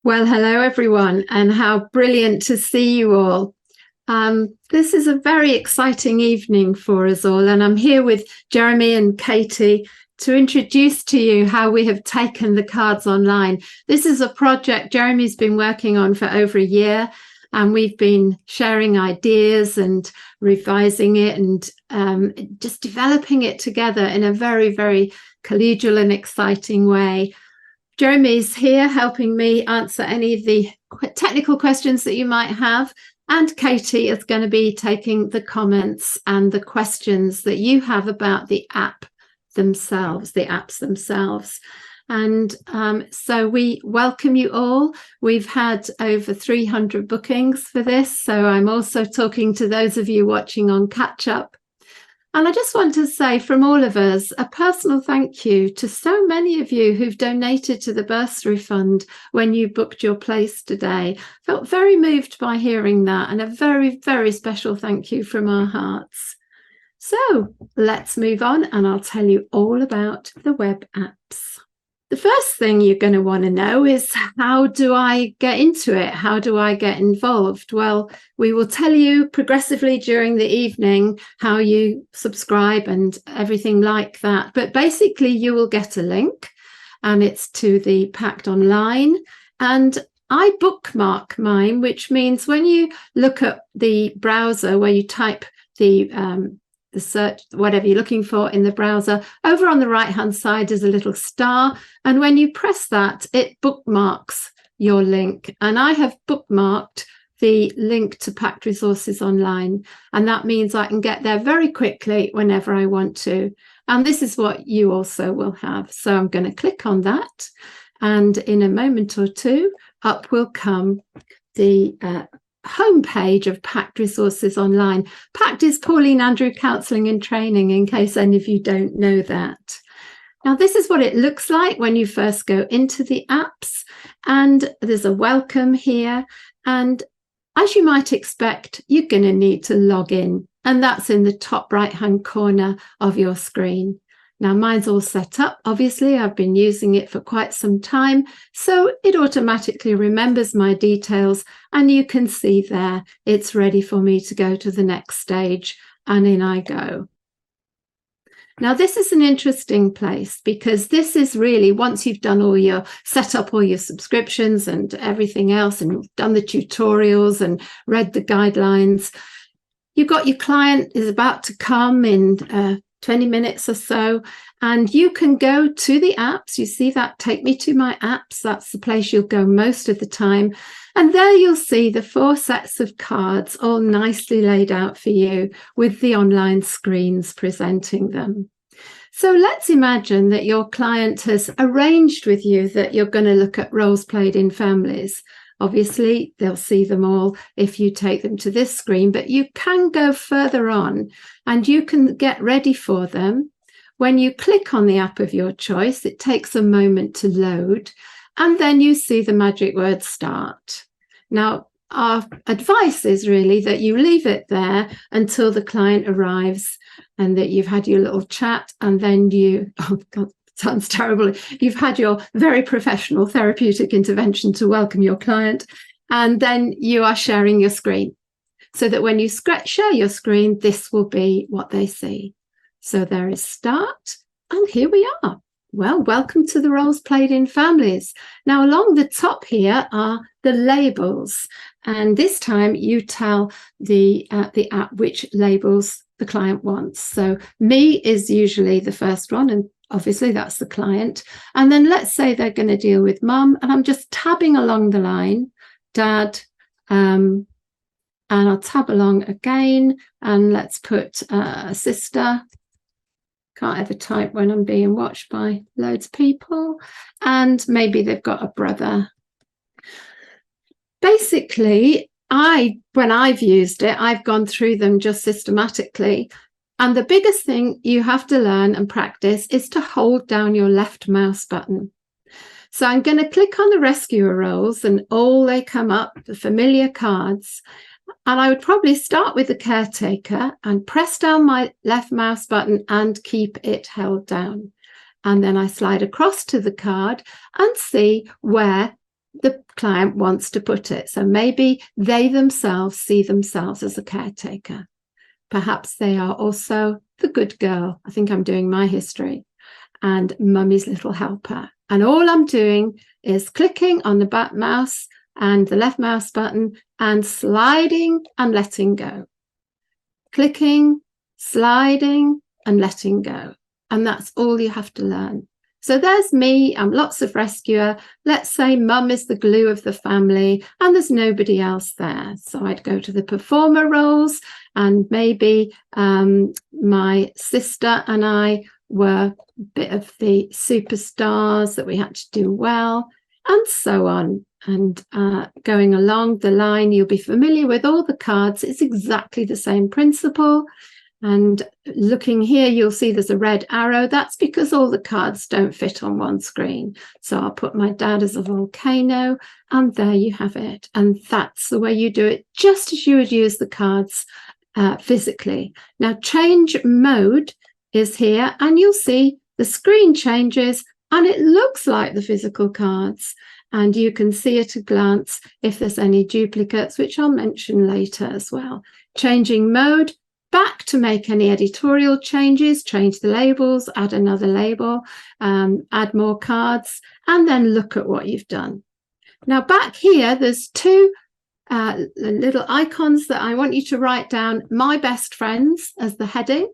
Well, hello everyone, and how brilliant to see you all. This is a very exciting evening for us all, and I'm here with Jeremy and Katie to introduce to you how we have taken the cards online. This is a project Jeremy's been working on for over a year, and we've been sharing ideas and revising it and just developing it together in a very, very collegial and exciting way. Jeremy's here helping me answer any of the technical questions that you might have. And Katie is going to be taking the comments and the questions that you have about the apps themselves. And so we welcome you all. We've had over 300 bookings for this. So I'm also talking to those of you watching on catch up. And I just want to say from all of us, a personal thank you to so many of you who've donated to the bursary fund when you booked your place today. Felt very moved by hearing that, and a very, very special thank you from our hearts. So let's move on, and I'll tell you all about the web apps. The first thing you're going to want to know is, how do I get into it? How do I get involved? Well, we will tell you progressively during the evening how you subscribe and everything like that. But basically, you will get a link, and it's to the PACT online. And I bookmark mine, which means when you look at the browser where you type the search, whatever you're looking for in the browser, over on the right hand side is a little star, and when you press that, it bookmarks your link. And I have bookmarked the link to PACT resources online, and that means I can get there very quickly whenever I want to. And this is what you also will have. So I'm going to click on that, and in a moment or two up will come the homepage of PACT resources online. PACT is Pauline Andrew Counselling and Training, in case any of you don't know that. Now, this is what it looks like when you first go into the apps, and there's a welcome here. And as you might expect, you're going to need to log in, and that's in the top right-hand corner of your screen. Now, mine's all set up. Obviously, I've been using it for quite some time, so it automatically remembers my details, and you can see there it's ready for me to go to the next stage, and in I go. Now, this is an interesting place, because this is really, once you've done all your set up all your subscriptions and everything else, and done the tutorials and read the guidelines, you've got your client is about to come in 20 minutes or so, and you can go to the apps. You see that take me to my apps. That's the place you'll go most of the time. And there you'll see the 4 sets of cards all nicely laid out for you with the online screens presenting them. So let's imagine that your client has arranged with you that you're going to look at roles played in families. Obviously, they'll see them all if you take them to this screen, but you can go further on and you can get ready for them. When you click on the app of your choice, it takes a moment to load, and then you see the magic word start. Now, our advice is really that you leave it there until the client arrives and that you've had your little chat, and then you, oh God, sounds terrible, you've had your very professional therapeutic intervention to welcome your client, and then you are sharing your screen, so that when you share your screen, this will be what they see. So there is start, and here we are. Well, welcome to the roles played in families. Now, along the top here are the labels, and this time you tell the app which labels the client wants. So me is usually the first one, and obviously that's the client. And then let's say they're going to deal with mum, and I'm just tabbing along the line, dad, and I'll tab along again, and let's put a sister. Can't ever type when I'm being watched by loads of people. And maybe they've got a brother. Basically, when I've used it, I've gone through them just systematically. And the biggest thing you have to learn and practice is to hold down your left mouse button. So I'm going to click on the rescuer roles, and all they come up, the familiar cards. And I would probably start with the caretaker and press down my left mouse button and keep it held down. And then I slide across to the card and see where the client wants to put it. So maybe they themselves see themselves as a caretaker. Perhaps they are also the good girl. I think I'm doing my history, and mummy's little helper. And all I'm doing is clicking on the back mouse and the left mouse button and sliding and letting go. Clicking, sliding and letting go. And that's all you have to learn. So there's me, I'm lots of rescuer. Let's say mum is the glue of the family and there's nobody else there. So I'd go to the performer roles, and maybe my sister and I were a bit of the superstars that we had to do well, and so on. And going along the line, you'll be familiar with all the cards. It's exactly the same principle. And looking here, you'll see there's a red arrow. That's because all the cards don't fit on one screen. So I'll put my dad as a volcano, and there you have it. And that's the way you do it, just as you would use the cards physically. Now, change mode is here, and you'll see the screen changes, and it looks like the physical cards. And you can see at a glance if there's any duplicates, which I'll mention later as well. Changing mode, back to make any editorial changes, change the labels, add another label, add more cards, and then look at what you've done. Now back here, there's two little icons that I want you to write down, my best friends, as the heading.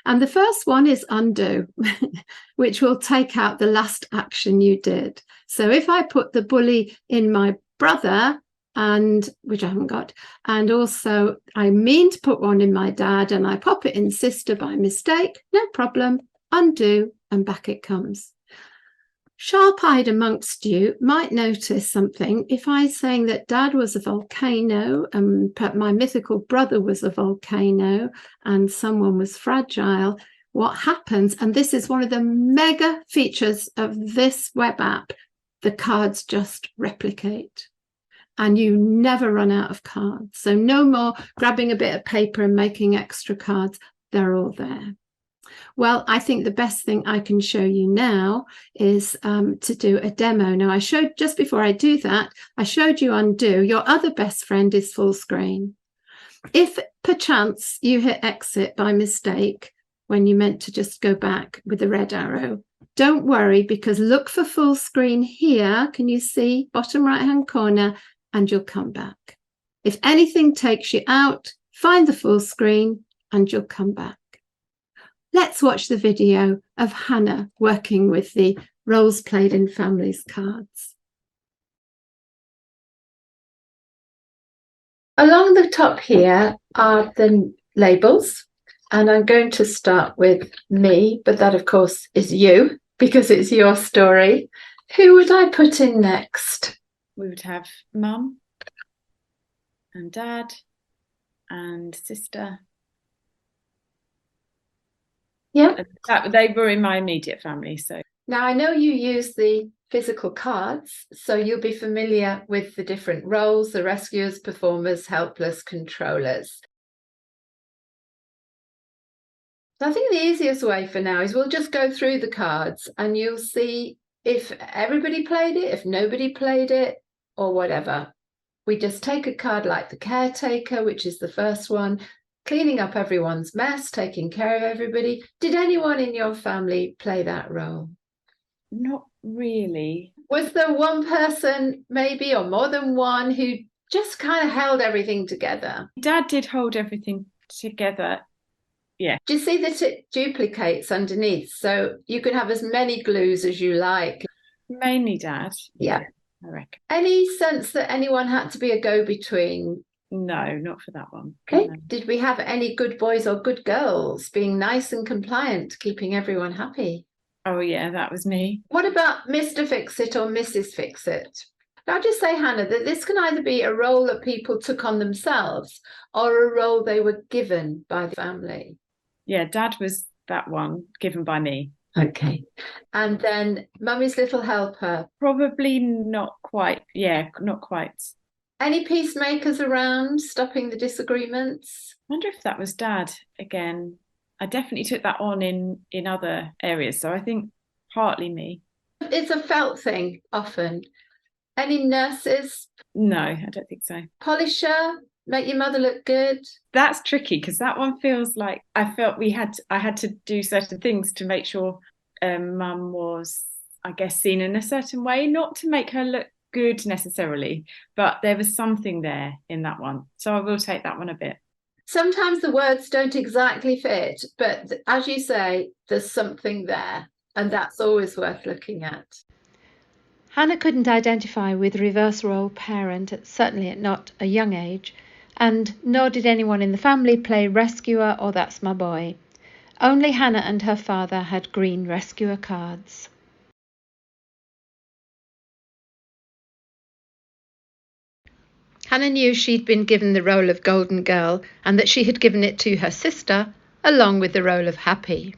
And the first one is undo, which will take out the last action you did. So if I put the bully in my brother, and which I haven't got, and also I mean to put one in my dad, and I pop it in sister by mistake, no problem, undo, and back it comes. Sharp-eyed amongst you might notice something. If I'm saying that dad was a volcano and my mythical brother was a volcano and someone was fragile, what happens, and this is one of the mega features of this web app, the cards just replicate. And you never run out of cards. So no more grabbing a bit of paper and making extra cards. They're all there. Well, I think the best thing I can show you now is to do a demo. Now, I showed, just before I do that, I showed you undo. Your other best friend is full screen. If perchance you hit exit by mistake when you meant to just go back with the red arrow, don't worry, because look for full screen here. Can you see bottom right hand corner? And you'll come back. If anything takes you out, find the full screen and you'll come back. Let's watch the video of Hannah working with the Roles Played in Families cards. Along the top here are the labels, and I'm going to start with me, but that of course is you, because it's your story. Who would I put in next? We would have mum and dad and sister. Yeah. They were in my immediate family. So now I know you use the physical cards, so you'll be familiar with the different roles, the rescuers, performers, helpless, controllers. So I think the easiest way for now is we'll just go through the cards and you'll see if everybody played it, if nobody played it, or whatever. We just take a card like the caretaker, which is the first one, cleaning up everyone's mess, taking care of everybody. Did anyone in your family play that role? Not really. Was there one person maybe, or more than one, who just kind of held everything together? Dad did hold everything together. Yeah. Do you see that it duplicates underneath? So you can have as many glues as you like. Mainly dad. Yeah. I reckon. Any sense that anyone had to be a go-between? No, not for that one. Okay. No. Did we have any good boys or good girls being nice and compliant, keeping everyone happy? Oh yeah, that was me. What about Mr. Fix-It or Mrs. Fix-It? Now, just say, Hannah, that this can either be a role that people took on themselves or a role they were given by the family. Yeah, dad was that one given by me. Okay. And then mummy's little helper. Probably not quite. Yeah, not quite. Any peacemakers around stopping the disagreements? I wonder if that was dad again. I definitely took that on in other areas. So I think partly me. It's a felt thing often. Any nurses? No, I don't think so. Polisher? Make your mother look good? That's tricky because that one feels like I felt I had to do certain things to make sure mum was, I guess, seen in a certain way, not to make her look good necessarily, but there was something there in that one. So I will take that one a bit. Sometimes the words don't exactly fit, but as you say, there's something there, and that's always worth looking at. Hannah couldn't identify with reverse role parent, certainly at not a young age, and nor did anyone in the family play rescuer or that's my boy. Only Hannah and her father had green rescuer cards. Hannah knew she'd been given the role of Golden Girl and that she had given it to her sister, along with the role of Happy.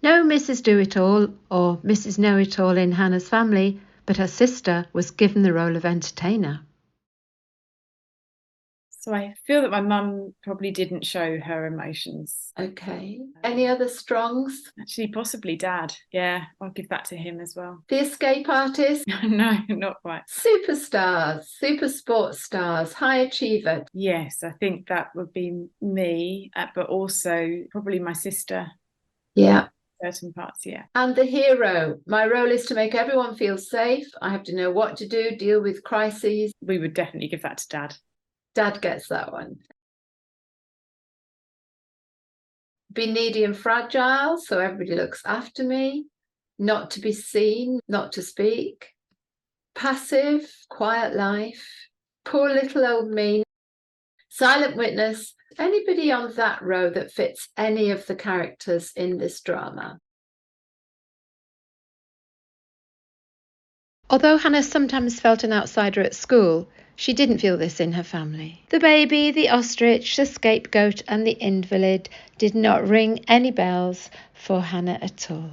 No Mrs. Do-It-All or Mrs. Know-It-All in Hannah's family, but her sister was given the role of entertainer. So I feel that my mum probably didn't show her emotions. Okay. Any other strongs? Actually, possibly dad. Yeah, I'll give that to him as well. The escape artist? No, not quite. Superstars, super sports stars, high achiever. Yes, I think that would be me, but also probably my sister. Yeah. Certain parts, yeah. And the hero. My role is to make everyone feel safe. I have to know what to do, deal with crises. We would definitely give that to dad. Dad gets that one. Be needy and fragile, so everybody looks after me. Not to be seen, not to speak. Passive, quiet life. Poor little old me. Silent witness. Anybody on that row that fits any of the characters in this drama? Although Hannah sometimes felt an outsider at school, she didn't feel this in her family. The baby, the ostrich, the scapegoat and the invalid did not ring any bells for Hannah at all.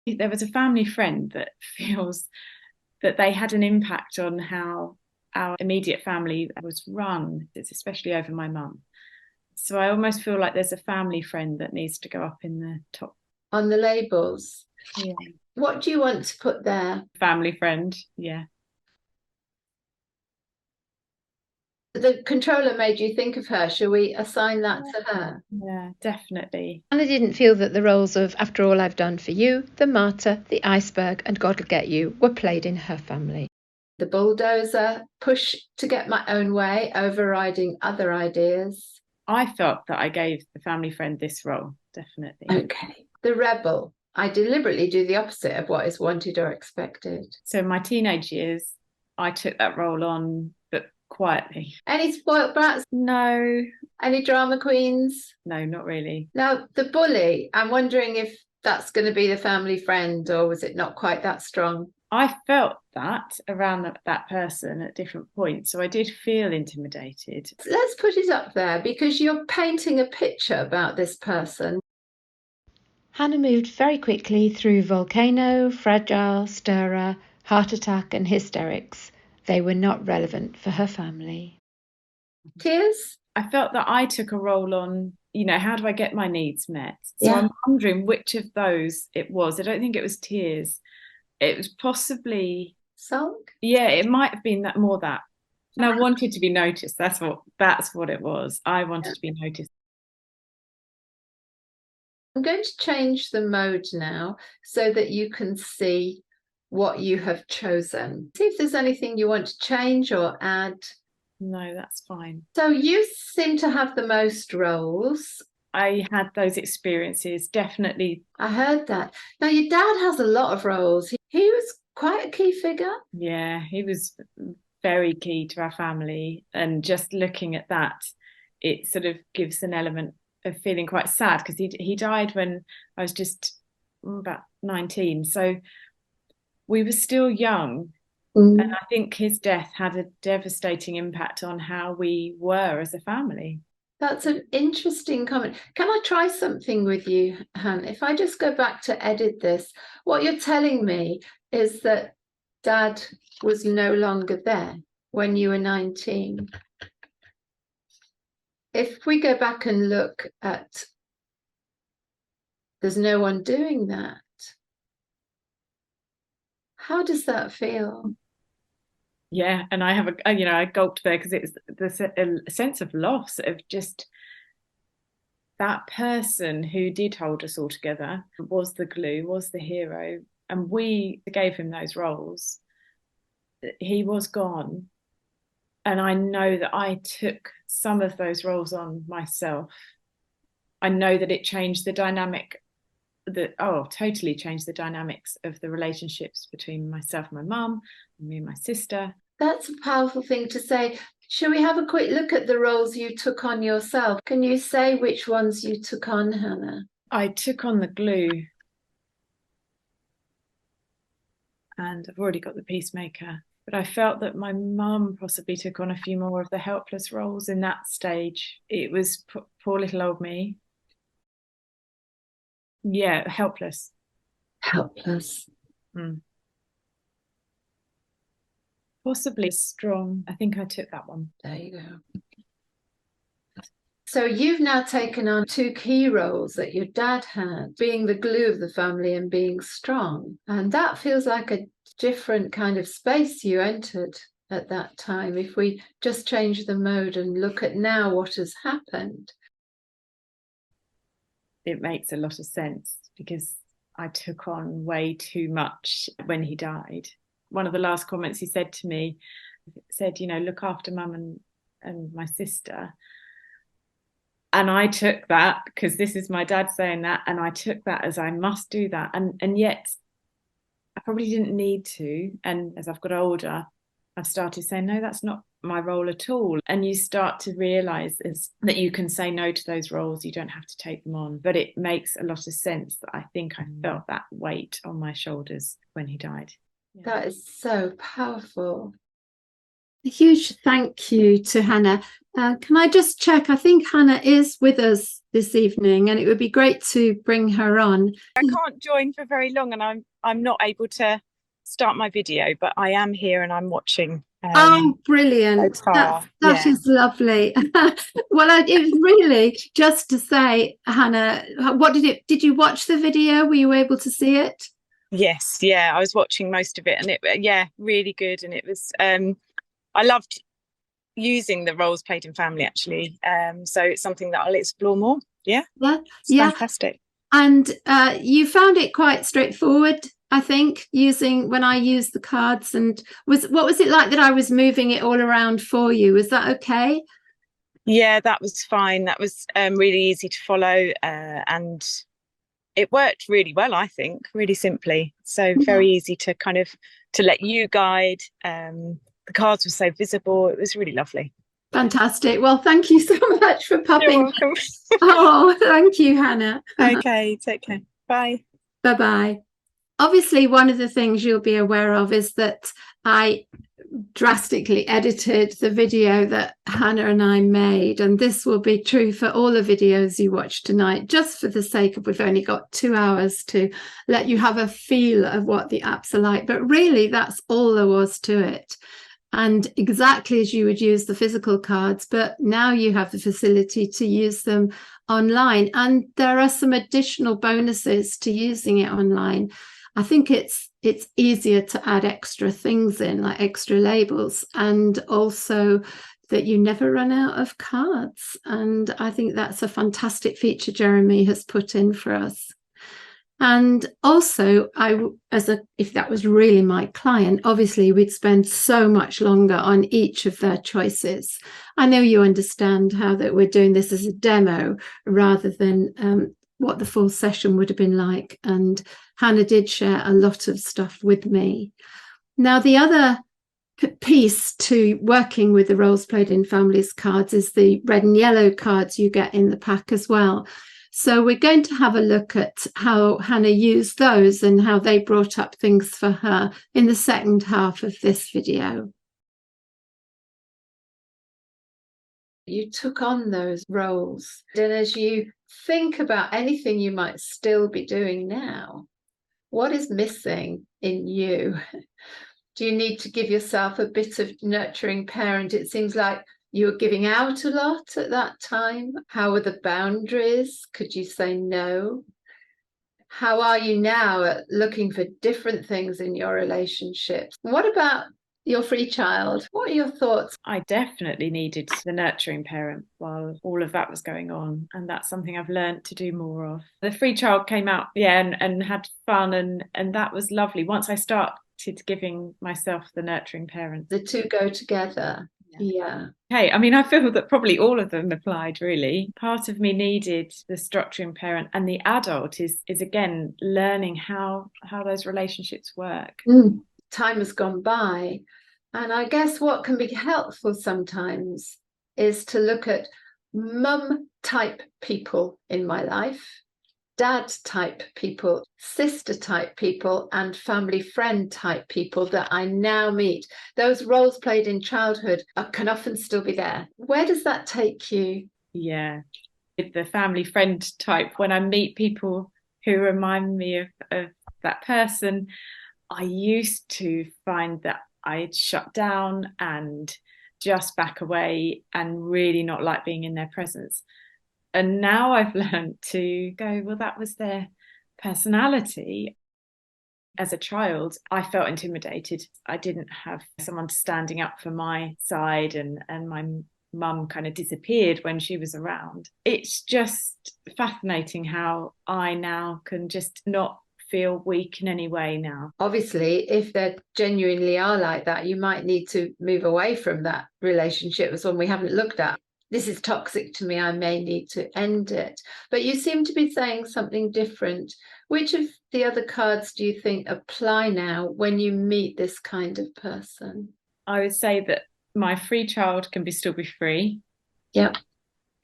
There was a family friend that feels that they had an impact on how our immediate family was run. It's especially over my mum. So I almost feel like there's a family friend that needs to go up in the top. On the labels? Yeah. What do you want to put there? Family friend, yeah. The controller made you think of her. Shall we assign that to her? Yeah, definitely. Hannah didn't feel that the roles of After All I've Done for You, The Martyr, The Iceberg and God'll Get You were played in her family. The bulldozer, push to get my own way, overriding other ideas. I felt that I gave the family friend this role, definitely. Okay. The rebel. I deliberately do the opposite of what is wanted or expected. So in my teenage years, I took that role on, but quietly. Any spoilt brats? No. Any drama queens? No, not really. Now, the bully, I'm wondering if that's going to be the family friend, or was it not quite that strong? I felt that around that person at different points. So I did feel intimidated. Let's put it up there because you're painting a picture about this person. Hannah moved very quickly through volcano, fragile, stirrer, heart attack and hysterics. They were not relevant for her family. Tears? I felt that I took a role on, how do I get my needs met? So Yeah. I'm wondering which of those it was. I don't think it was tears. It was possibly Song? Yeah, it might have been that more that. And I wanted to be noticed. That's what it was. I wanted to be noticed. I'm going to change the mode now so that you can see what you have chosen. See if there's anything you want to change or add. No, that's fine. So you seem to have the most roles. I had those experiences, definitely. I heard that. Now, your dad has a lot of roles. He was quite a key figure. Yeah, he was very key to our family. And just looking at that, it sort of gives an element of feeling quite sad because he died when I was just about 19. So we were still young. And I think his death had a devastating impact on how we were as a family. That's an interesting comment. Can I try something with you, Han? If I just go back to edit this, what you're telling me is that Dad was no longer there when you were 19. If we go back and look at, there's no one doing that. How does that feel? Yeah, and I have I gulped there because it's a sense of loss, of just that person who did hold us all together, was the glue, was the hero, and we gave him those roles. He was gone, and I know that I took some of those roles on myself. I know that it changed the dynamic, totally changed the dynamics of the relationships between myself and my mum, and me and my sister. That's a powerful thing to say. Shall we have a quick look at the roles you took on yourself? Can you say which ones you took on, Hannah? I took on the glue, and I've already got the peacemaker, but I felt that my mum possibly took on a few more of the helpless roles in that stage. It was poor little old me. Yeah, helpless. Helpless. Possibly strong. I think I took that one. There you go. So you've now taken on two key roles that your dad had, being the glue of the family and being strong. And that feels like a different kind of space you entered at that time. If we just change the mode and look at now what has happened. It makes a lot of sense because I took on way too much when he died. One of the last comments he said to me said, look after mum and my sister. And I took that, because this is my dad saying that, and I took that as I must do that. And yet I probably didn't need to. And as I've got older, I've started saying, no, that's not my role at all. And you start to realise that you can say no to those roles. You don't have to take them on. But it makes a lot of sense that I think I felt that weight on my shoulders when he died. Yeah. That is so powerful. A huge thank you to Hannah. Can I just check? I think Hannah is with us this evening, and it would be great to bring her on. I can't join for very long, and I'm not able to start my video, but I am here and I'm watching. Oh, brilliant! That is lovely. Well, it was really just to say, Hannah, did you watch the video? Were you able to see it? Yes, yeah, I was watching most of it, and it really good. And it was I loved using the roles played in family, actually. So it's something that I'll explore more. Yeah. Fantastic. And you found it quite straightforward, I think, when I used the cards. And what was it like that I was moving it all around for you? Was that okay? Yeah, that was fine. That was really easy to follow, and it worked really well, I think, really simply. So very easy to to let you guide. The cards were so visible. It was really lovely. Fantastic. Well, thank you so much for popping. You're welcome. Oh, thank you, Hannah. Okay, take care. Bye. Bye-bye. Obviously, one of the things you'll be aware of is that I drastically edited the video that Hannah and I made, and this will be true for all the videos you watch tonight, just for the sake of, we've only got 2 hours to let you have a feel of what the apps are like, but really that's all there was to it. And exactly as you would use the physical cards, but now you have the facility to use them online, and there are some additional bonuses to using it online. I think it's easier to add extra things in, like extra labels, and also that you never run out of cards. And I think that's a fantastic feature Jeremy has put in for us. And also, if that was really my client, obviously we'd spend so much longer on each of their choices. I know you understand how that we're doing this as a demo rather than what the full session would have been like. And Hannah did share a lot of stuff with me. Now, the other piece to working with the roles played in families cards is the red and yellow cards you get in the pack as well. So we're going to have a look at how Hannah used those and how they brought up things for her in the second half of this video. You took on those roles, and as you think about anything you might still be doing now, what is missing in you? Do you need to give yourself a bit of nurturing parent? It seems like you were giving out a lot at that time. How were the boundaries? Could you say no? how are you now at looking for different things in your relationships? What about your free child? What are your thoughts? I definitely needed the nurturing parent while all of that was going on. And that's something I've learned to do more of. The free child came out, and had fun. And that was lovely. Once I started giving myself the nurturing parent. The two go together. Yeah. Hey, I mean, I feel that probably all of them applied, really. Part of me needed the structuring parent, and the adult is again learning how those relationships work. Time has gone by, and I guess what can be helpful sometimes is to look at mum type people in my life, dad type people, sister type people, and family friend type people that I now meet. Those roles played in childhood can often still be there. Where does that take you? Yeah, with the family friend type, when I meet people who remind me of that person, I used to find that I'd shut down and just back away and really not like being in their presence. And now I've learned to go, well, that was their personality. As a child, I felt intimidated. I didn't have someone standing up for my side, and my mum kind of disappeared when she was around. It's just fascinating how I now can just not feel weak in any way now. Obviously, if they genuinely are like that, you might need to move away from that relationship as one we haven't looked at. This is toxic to me, I may need to end it. But you seem to be saying something different. Which of the other cards do you think apply now when you meet this kind of person? I would say that my free child can still be free. Yep.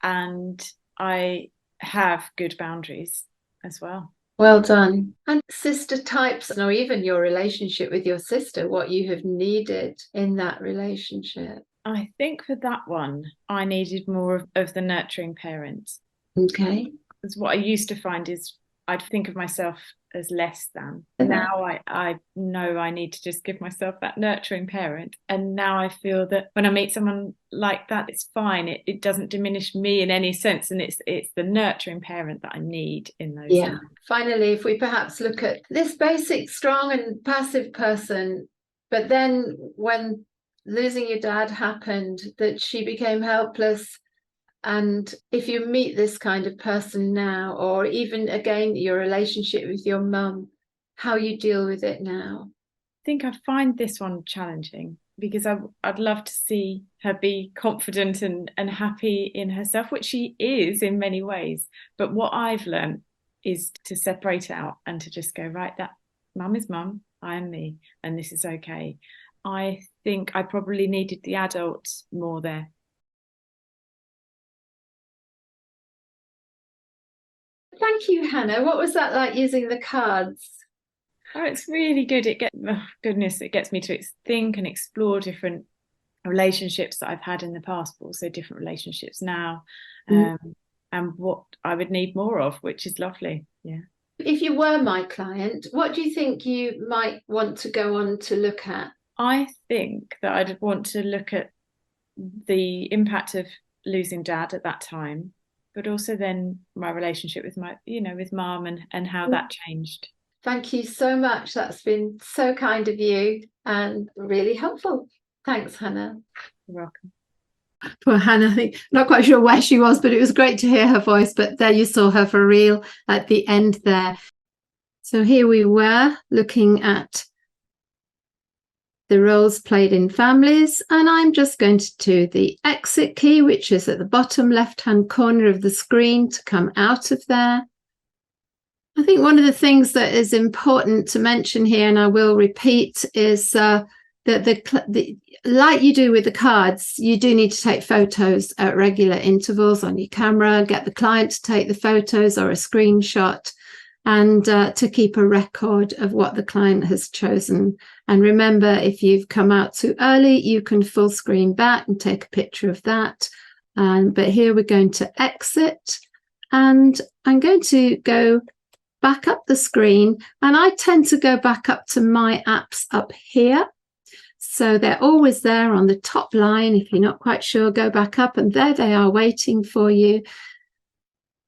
And I have good boundaries as well. Well done. And sister types, or even your relationship with your sister, what you have needed in that relationship. I think for that one, I needed more of the nurturing parent. Okay. Because what I used to find is I'd think of myself as less than. Now I know I need to just give myself that nurturing parent. And now I feel that when I meet someone like that, it's fine. It doesn't diminish me in any sense. And it's the nurturing parent that I need in those. Yeah. Finally, if we perhaps look at this basic, strong and passive person, but then when losing your dad happened, that she became helpless. And if you meet this kind of person now, or even again your relationship with your mum, how you deal with it now? I think I find this one challenging because I'd love to see her be confident and happy in herself, which she is in many ways. But what I've learned is to separate out and to just go, right, that mum is mum, I am me, and this is okay. I think I probably needed the adult more there. Thank you, Hannah. What was that like using the cards? Oh, it's really good. It gets me to think and explore different relationships that I've had in the past, but also different relationships now, and what I would need more of, which is lovely. Yeah. If you were my client, what do you think you might want to go on to look at? I think that I'd want to look at the impact of losing dad at that time, but also then my relationship with with mum and how that changed. Thank you so much. That's been so kind of you and really helpful. Thanks, Hannah. You're welcome. Poor Hannah, I think, not quite sure where she was, but it was great to hear her voice. But there you saw her for real at the end there. So here we were looking at the roles played in families, and I'm just going to do the exit key, which is at the bottom left-hand corner of the screen, to come out of there. I think one of the things that is important to mention here, and I will repeat, is that like you do with the cards, you do need to take photos at regular intervals on your camera, get the client to take the photos or a screenshot, and to keep a record of what the client has chosen. And remember, if you've come out too early, you can full screen back and take a picture of that. But here we're going to exit, and I'm going to go back up the screen, and I tend to go back up to my apps up here. So they're always there on the top line. If you're not quite sure, go back up, and there they are waiting for you.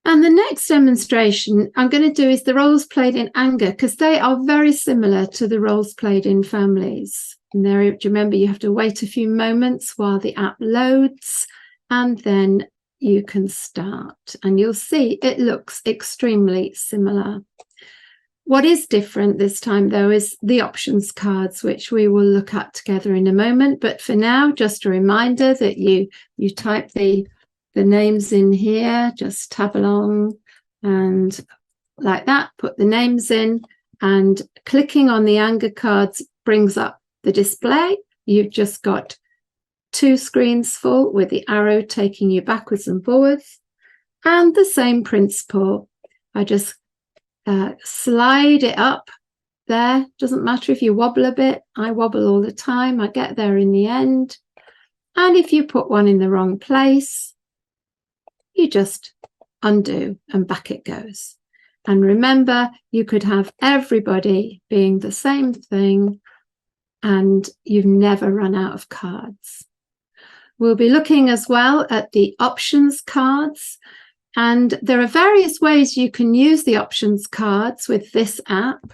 And the next demonstration I'm going to do is the roles played in anger, because they are very similar to the roles played in families. And there, do you remember, you have to wait a few moments while the app loads, and then you can start. And you'll see it looks extremely similar. What is different this time, though, is the options cards, which we will look at together in a moment. But for now, just a reminder that you type the names in here, just tab along and like that, put the names in, and clicking on the anger cards brings up the display. You've just got 2 screens full with the arrow taking you backwards and forwards, and the same principle. I just slide it up there. Doesn't matter if you wobble a bit. I wobble all the time. I get there in the end. And if you put one in the wrong place, you just undo and back it goes. And remember, you could have everybody being the same thing and you've never run out of cards. We'll be looking as well at the options cards. And there are various ways you can use the options cards with this app.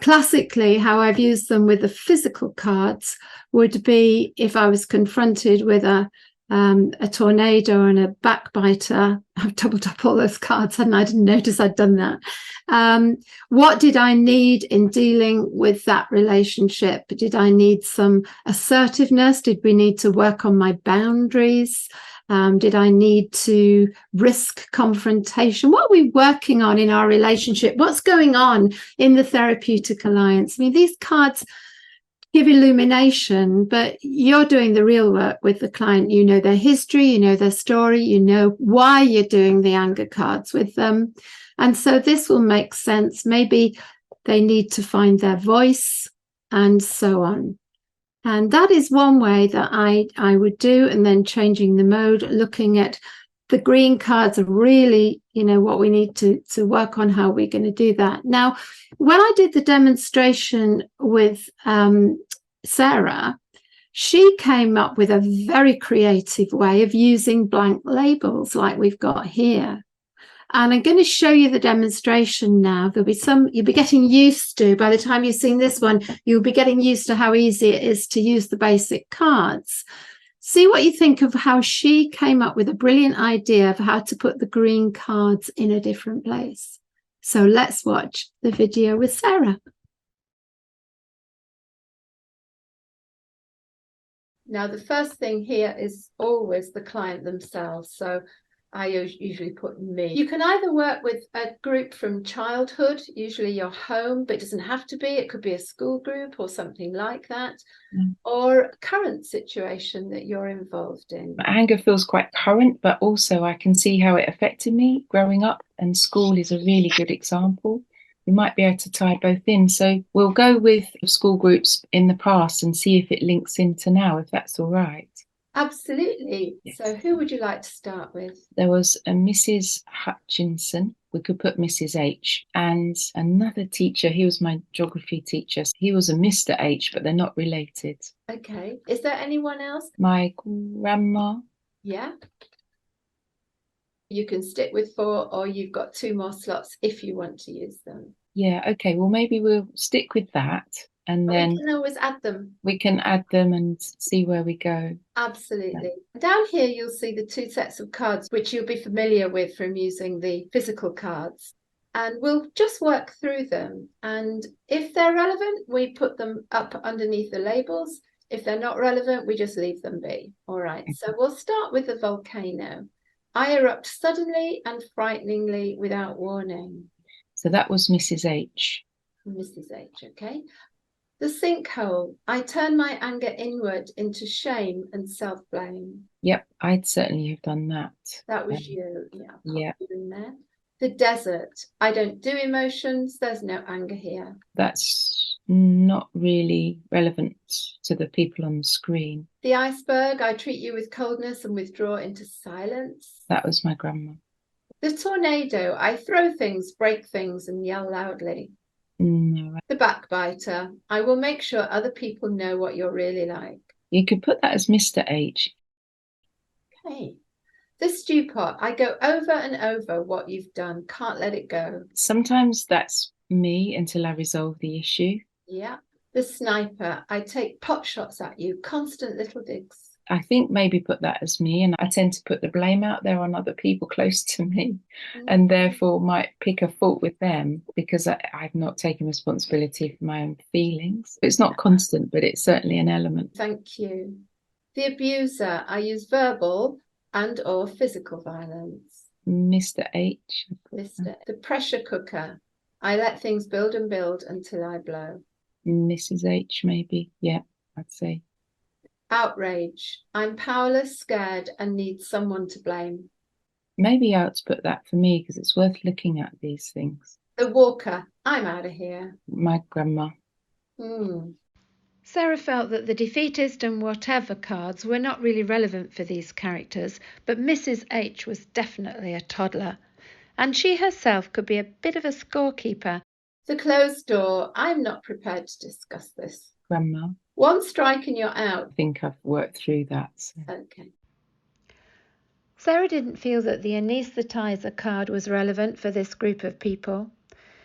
Classically, how I've used them with the physical cards would be if I was confronted with a tornado and a backbiter. I've doubled up all those cards, hadn't I? I didn't notice I'd done that. What did I need in dealing with that relationship? Did I need some assertiveness? Did we need to work on my boundaries? Did I need to risk confrontation? What are we working on in our relationship? What's going on in the therapeutic alliance? I mean, these cards give illumination, but you're doing the real work with the client. You know their history, you know their story, you know why you're doing the anger cards with them. And so this will make sense. Maybe they need to find their voice and so on. And that is one way that I would do. And then changing the mode, looking at the green cards are really, what we need to work on, how we're going to do that. Now, when I did the demonstration with Sarah, she came up with a very creative way of using blank labels like we've got here. And I'm going to show you the demonstration now. There'll be some you'll be getting used to. By the time you've seen this one, you'll be getting used to how easy it is to use the basic cards. See what you think of how she came up with a brilliant idea of how to put the green cards in a different place. So let's watch the video with Sarah. Now, the first thing here is always the client themselves. So I usually put me. You can either work with a group from childhood, usually your home, but it doesn't have to be. It could be a school group or something like that, or a current situation that you're involved in. Anger feels quite current, but also I can see how it affected me growing up, and school is a really good example. We might be able to tie both in. So we'll go with school groups in the past and see if it links into now, if that's all right. Absolutely. Yes. So who would you like to start with? There was a Mrs. Hutchinson. We could put Mrs. H, and another teacher. He was my geography teacher. He was a Mr. H, but they're not related. Okay. Is there anyone else? My grandma. Yeah. You can stick with 4, or you've got 2 more slots if you want to use them. Yeah, okay. Well, maybe we'll stick with that. And then we can always add them. We can add them and see where we go. Absolutely. Yeah. Down here, you'll see the 2 sets of cards, which you'll be familiar with from using the physical cards. And we'll just work through them. And if they're relevant, we put them up underneath the labels. If they're not relevant, we just leave them be. All right. So we'll start with the volcano. I erupt suddenly and frighteningly without warning. So that was Mrs. H. Mrs. H, okay. The sinkhole. I turn my anger inward into shame and self-blame. Yep, I'd certainly have done that. That was you. Yeah. In there. The desert. I don't do emotions. There's no anger here. That's not really relevant to the people on the screen. The iceberg. I treat you with coldness and withdraw into silence. That was my grandma. The tornado. I throw things, break things, and yell loudly. No. The backbiter. I will make sure other people know what you're really like. You could put that as Mr. H. Okay. The stew pot, I go over and over what you've done. Can't let it go. Sometimes that's me until I resolve the issue. Yeah. The sniper, I take pot shots at you. Constant little digs. I think maybe put that as me, and I tend to put the blame out there on other people close to me, and therefore might pick a fault with them because I've not taken responsibility for my own feelings. It's not constant, but it's certainly an element. Thank you. The abuser, I use verbal and or physical violence. Mr. H. The pressure cooker, I let things build and build until I blow. Mrs. H, maybe. Yeah, I'd say. Outrage, I'm powerless, scared, and need someone to blame. Maybe I ought to put that for me because it's worth looking at these things. The walker, I'm out of here. My grandma. Sarah felt that the defeatist and whatever cards were not really relevant for these characters, but Mrs. H was definitely a toddler, and she herself could be a bit of a scorekeeper. The closed door, I'm not prepared to discuss this. Grandma. One strike and you're out. I think I've worked through that. So. Okay. Sarah didn't feel that the anaesthetiser card was relevant for this group of people.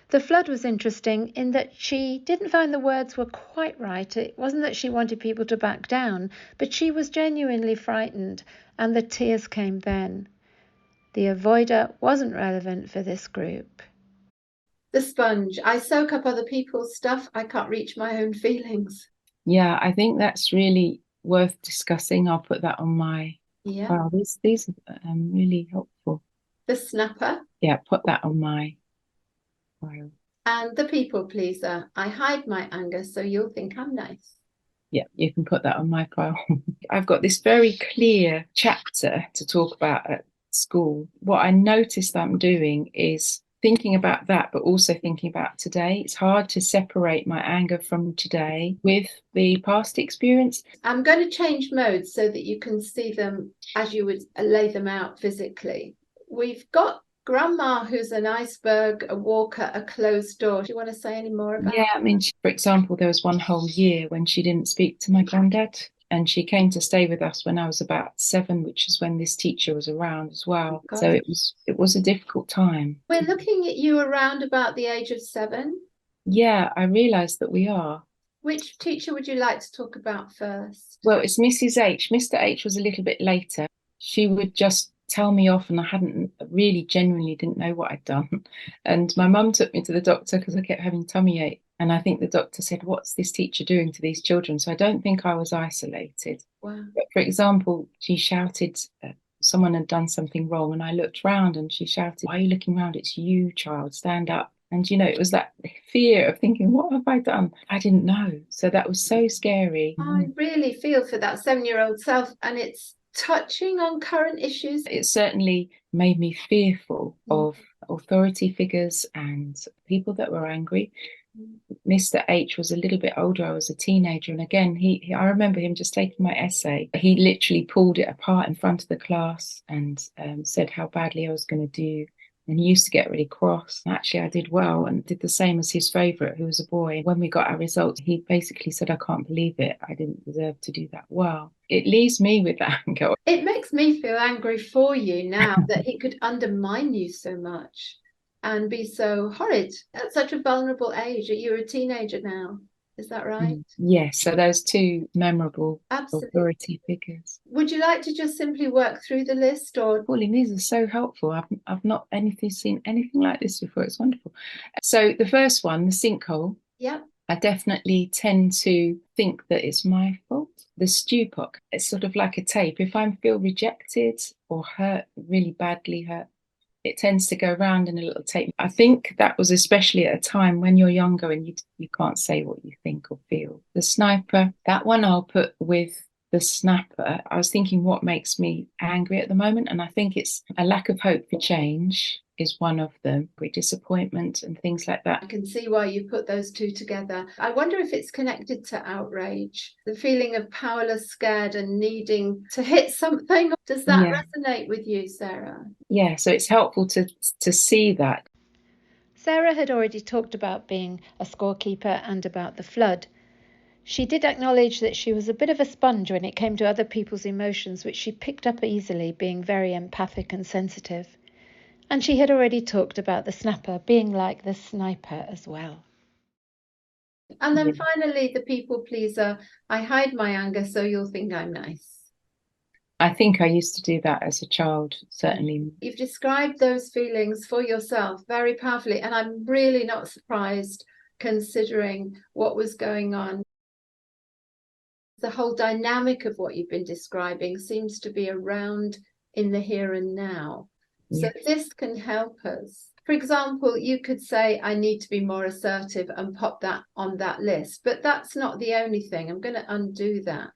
The flood was interesting in that she didn't find the words were quite right. It wasn't that she wanted people to back down, but she was genuinely frightened, and the tears came then. The avoider wasn't relevant for this group. The sponge, I soak up other people's stuff. I can't reach my own feelings. Yeah, I think that's really worth discussing. I'll put that on my file. These are really helpful. The snapper. Yeah, put that on my file. And the people pleaser. I hide my anger so you'll think I'm nice. Yeah, you can put that on my file. I've got this very clear chapter to talk about at school. What I noticed I'm doing is thinking about that, but also thinking about today. It's hard to separate my anger from today with the past experience. I'm going to change modes so that you can see them as you would lay them out physically. We've got Grandma, who's an iceberg, a walker, a closed door. Do you want to say any more about that? Yeah, I mean, for example, there was one whole year when she didn't speak to my granddad. And she came to stay with us when I was about 7, which is when this teacher was around as well. So it was a difficult time. We're looking at you around about the age of 7. Yeah, I realised that we are. Which teacher would you like to talk about first? Well, it's Mrs. H. Mr. H was a little bit later. She would just tell me off, and I hadn't really genuinely didn't know what I'd done. And my mum took me to the doctor because I kept having tummy ache. And I think the doctor said, what's this teacher doing to these children? So I don't think I was isolated. Wow. But for example, she shouted, someone had done something wrong. And I looked round and she shouted, why are you looking round? It's you, child, stand up. And, you know, it was that fear of thinking, what have I done? I didn't know. So that was so scary. I really feel for that 7-year-old self. And it's touching on current issues. It certainly made me fearful of authority figures and people that were angry. Mr. H was a little bit older. I was a teenager, and again, I remember him just taking my essay. He literally pulled it apart in front of the class and said how badly I was going to do. And he used to get really cross. Actually, I did well and did the same as his favourite, who was a boy. When we got our results, he basically said, I can't believe it. I didn't deserve to do that well. It leaves me with anger. It makes me feel angry for you now that he could undermine you so much and be so horrid at such a vulnerable age. You're a teenager now. Is that right? Yes, so those two memorable Absolutely. Authority figures. Would you like to just simply work through the list? Or Pauline, these are so helpful. I've not seen anything like this before. It's wonderful. So the first one, the sinkhole. Yeah. I definitely tend to think that it's my fault. The stew pot, it's sort of like a tape. If I feel rejected or hurt, really badly hurt, it tends to go round in a little tape. I think that was especially at a time when you're younger and you can't say what you think or feel. The sniper, that one I'll put with the snapper. I was thinking what makes me angry at the moment, and I think it's a lack of hope for change is one of them, great disappointment and things like that. I can see why you put those two together. I wonder if it's connected to outrage, the feeling of powerless, scared and needing to hit something. Does that resonate with you, Sarah? Yeah, so it's helpful to see that. Sarah had already talked about being a scorekeeper and about the flood. She did acknowledge that she was a bit of a sponge when it came to other people's emotions, which she picked up easily, being very empathic and sensitive. And she had already talked about the snapper being like the sniper as well. And then finally, the people pleaser. I hide my anger so you'll think I'm nice. I think I used to do that as a child, certainly. You've described those feelings for yourself very powerfully, and I'm really not surprised considering what was going on. The whole dynamic of what you've been describing seems to be around in the here and now. So this can help us. For example, you could say, I need to be more assertive and pop that on that list, but that's not the only thing. I'm going to undo that.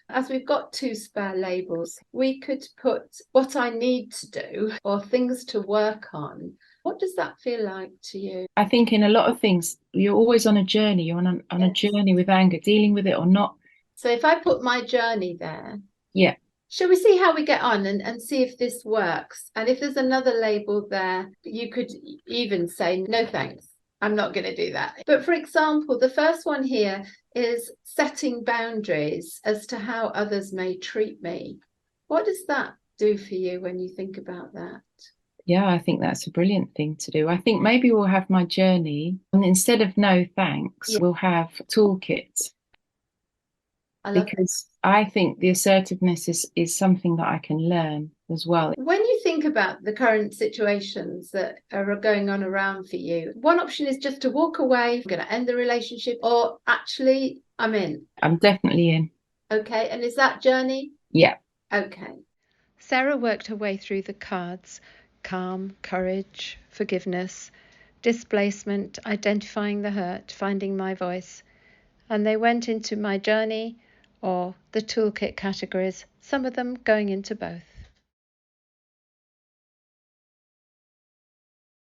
As we've got 2 spare labels, we could put what I need to do or things to work on. What does that feel like to you? I think in a lot of things, you're always on a journey. You're on a journey with anger, dealing with it or not. So if I put my journey there, yeah. Shall we see how we get on and see if this works? And if there's another label there, you could even say, no thanks, I'm not going to do that. But for example, the first one here is setting boundaries as to how others may treat me. What does that do for you when you think about that? Yeah, I think that's a brilliant thing to do. I think maybe we'll have my journey, and instead of no thanks, we'll have a toolkit. Because I think the assertiveness is something that I can learn as well. When you think about the current situations that are going on around for you, one option is just to walk away, I'm going to end the relationship, or actually, I'm in. I'm definitely in. Okay, and is that journey? Yeah. Okay. Sarah worked her way through the cards: calm, courage, forgiveness, displacement, identifying the hurt, finding my voice. And they went into my journey or the toolkit categories, some of them going into both.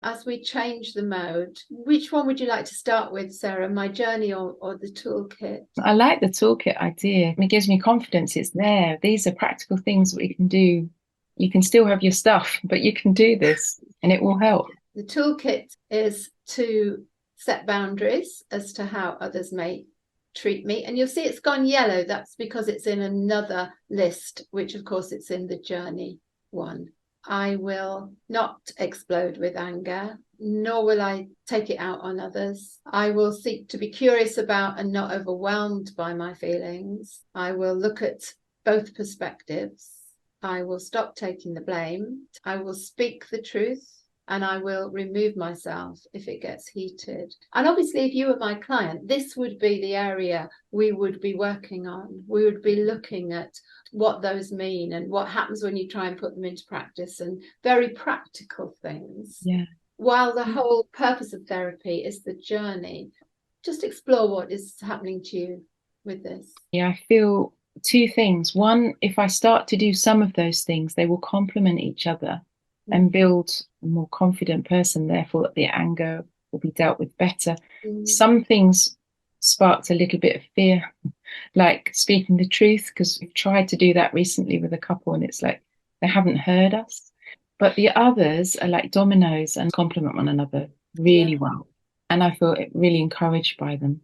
As we change the mode, which one would you like to start with, Sarah? My journey or the toolkit? I like the toolkit idea. It gives me confidence. It's there. These are practical things that we can do. You can still have your stuff, but you can do this and it will help. The toolkit is to set boundaries as to how others may treat me. And you'll see it's gone yellow. That's because it's in another list, which of course it's in the journey one. I will not explode with anger, nor will I take it out on others. I will seek to be curious about and not overwhelmed by my feelings. I will look at both perspectives. I will stop taking the blame. I will speak the truth. And I will remove myself if it gets heated. And obviously, if you were my client, this would be the area we would be working on. We would be looking at what those mean and what happens when you try and put them into practice, and very practical things. Yeah. While the whole purpose of therapy is the journey. Just explore what is happening to you with this. Yeah, I feel 2 things. One, if I start to do some of those things, they will complement each other and build a more confident person, therefore the anger will be dealt with better. Some things sparked a little bit of fear, like speaking the truth, because we've tried to do that recently with a couple and it's like they haven't heard us. But the others are like dominoes and complement one another really well. And I feel really encouraged by them.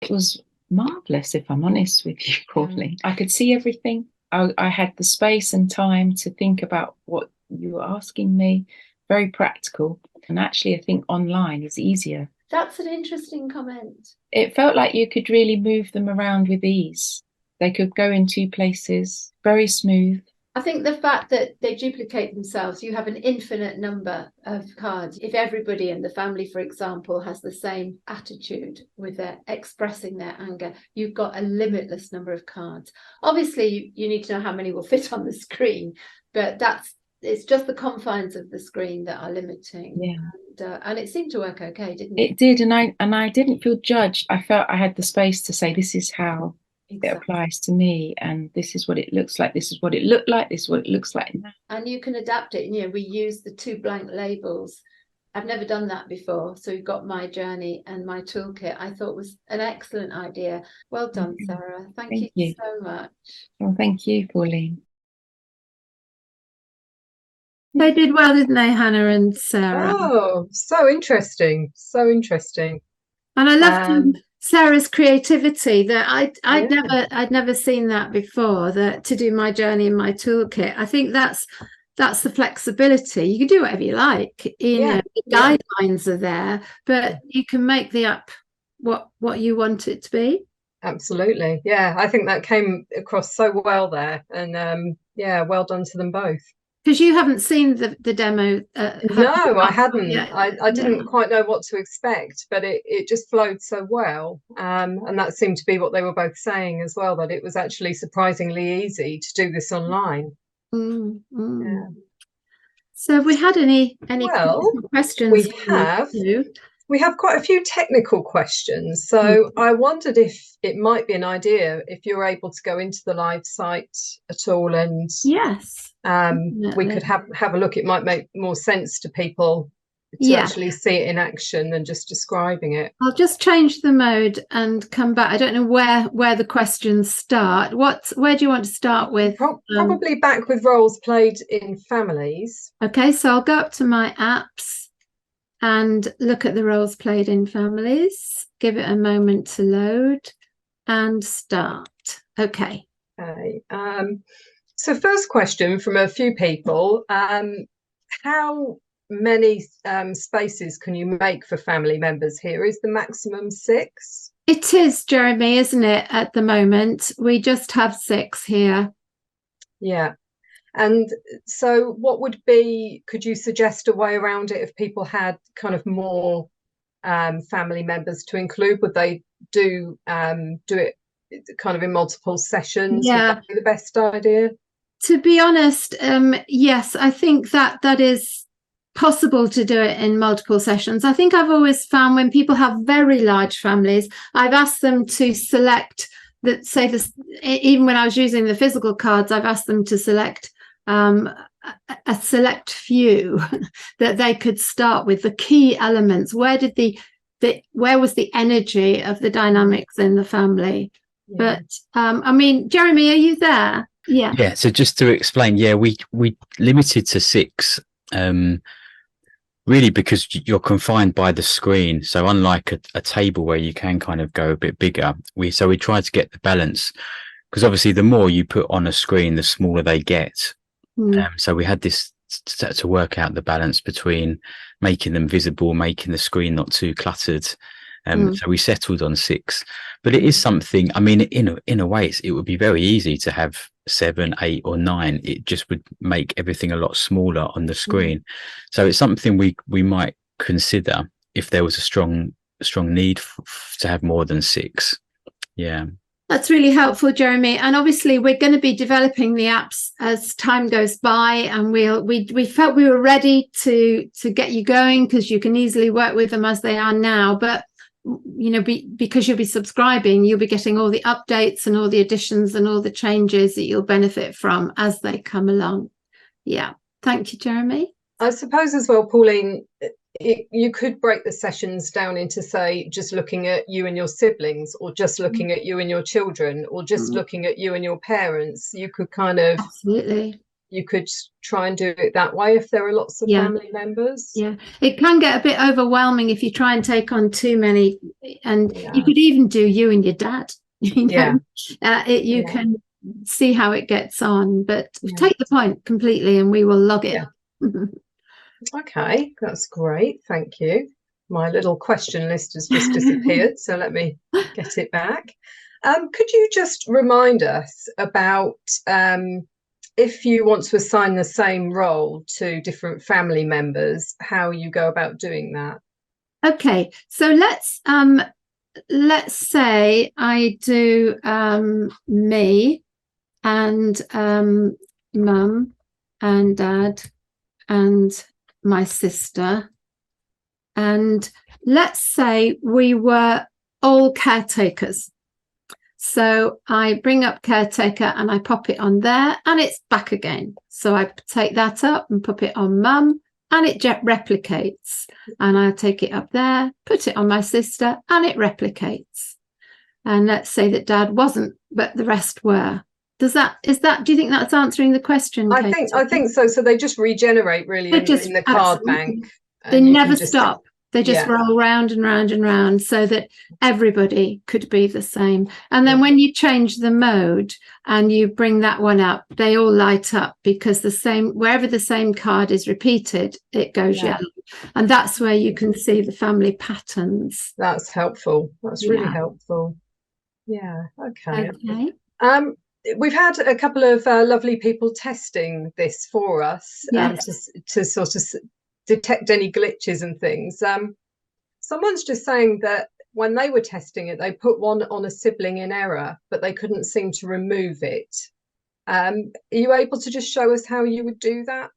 It was marvellous, if I'm honest with you, Courtney. I could see everything. I had the space and time to think about what you were asking me. Very practical. And actually, I think online is easier. That's an interesting comment. It felt like you could really move them around with ease. They could go in 2 places, very smooth. I think the fact that they duplicate themselves, you have an infinite number of cards. If everybody in the family, for example, has the same attitude with their expressing their anger, you've got a limitless number of cards. Obviously, you need to know how many will fit on the screen, but it's just the confines of the screen that are limiting. Yeah. And it seemed to work okay, didn't it? It did, and I didn't feel judged. I felt I had the space to say, this is how it applies to me, and this is what it looks like, this is what it looked like, this is what it looks like now. And you can adapt it. We use the 2 blank labels. I've never done that before, so you've got my journey and my toolkit. I thought was an excellent idea. Well done, Sarah. Thank you so much. Well, thank you, Pauline. They did well, didn't they, Hannah and Sarah? Oh, so interesting. So interesting. And I love to Sarah's creativity, that I'd never seen that before, that to do my journey in my toolkit. I think that's the flexibility. You can do whatever you like, know, the guidelines are there, but you can make the app what you want it to be. Absolutely. Yeah, I think that came across so well there, and well done to them both. Because you haven't seen the demo. No, I hadn't. I didn't quite know what to expect, but it just flowed so well. And that seemed to be what they were both saying as well, that it was actually surprisingly easy to do this online. Yeah. So have we had any questions? We have quite a few technical questions. So I wondered if it might be an idea if you're able to go into the live site at all, and yes, we could have a look. It might make more sense to people to actually see it in action than just describing it. I'll just change the mode and come back. I don't know where the questions start. Where do you want to start with? Probably back with roles played in families. Okay, so I'll go up to my apps and look at the roles played in families. Give it a moment to load and start. Okay. So first question from a few people. How many spaces can you make for family members here? Is the maximum 6? It is, Jeremy, isn't it? At the moment, we just have 6 here. Yeah. And so could you suggest a way around it if people had kind of more family members to include? Would they do it kind of in multiple sessions? Yeah. Would that be the best idea? To be honest, yes, I think that is possible to do it in multiple sessions. I think I've always found when people have very large families, I've asked them to select that, say this, even when I was using the physical cards, I've asked them to select a select few that they could start with, the key elements. Where was the energy of the dynamics in the family? But I mean, Jeremy, are you there? Yeah, so just to explain, we limited to 6 really because you're confined by the screen. So unlike a table where you can kind of go a bit bigger, we tried to get the balance, because obviously the more you put on a screen, the smaller they get. So we had this to work out the balance between making them visible, making the screen not too cluttered. So we settled on 6, but it is something, I mean, in a way, it would be very easy to have 7, 8 or 9. It just would make everything a lot smaller on the screen. So it's something we might consider if there was a strong need to have more than 6. Yeah. That's really helpful, Jeremy. And obviously we're going to be developing the apps as time goes by, and we felt we were ready to get you going, because you can easily work with them as they are now. But because you'll be subscribing, you'll be getting all the updates and all the additions and all the changes that you'll benefit from as they come along. Yeah. Thank you, Jeremy. I suppose as well, Pauline, you could break the sessions down into, say, just looking at you and your siblings, or just looking at you and your children, or just looking at you and your parents. You could kind of you could try and do it that way if there are lots of family members. Yeah, it can get a bit overwhelming if you try and take on too many, and you could even do you and your dad. You can see how it gets on, but take the point completely and we will log it. Okay, that's great, thank you. My little question list has just disappeared, so let me get it back. Could you just remind us about if you want to assign the same role to different family members, how you go about doing that? Okay, so let's say I do me and mum and dad and my sister, and let's say we were all caretakers. So I bring up caretaker and I pop it on there and it's back again. So I take that up and put it on mum and it replicates, and I take it up there, put it on my sister and it replicates. And let's say that dad wasn't, but the rest were. Do you think that's answering the question, Katie? I think so. So they just regenerate really in the card bank. They never stop. They just roll round and round and round so that everybody could be the same. And then when you change the mode and you bring that one up, they all light up, because wherever the same card is repeated, it goes yellow. And that's where you can see the family patterns. That's helpful. That's really helpful. Yeah. Okay. We've had a couple of lovely people testing this for us, to sort of detect any glitches and things. Someone's just saying that when they were testing it, they put one on a sibling in error, but they couldn't seem to remove it. Are you able to just show us how you would do that?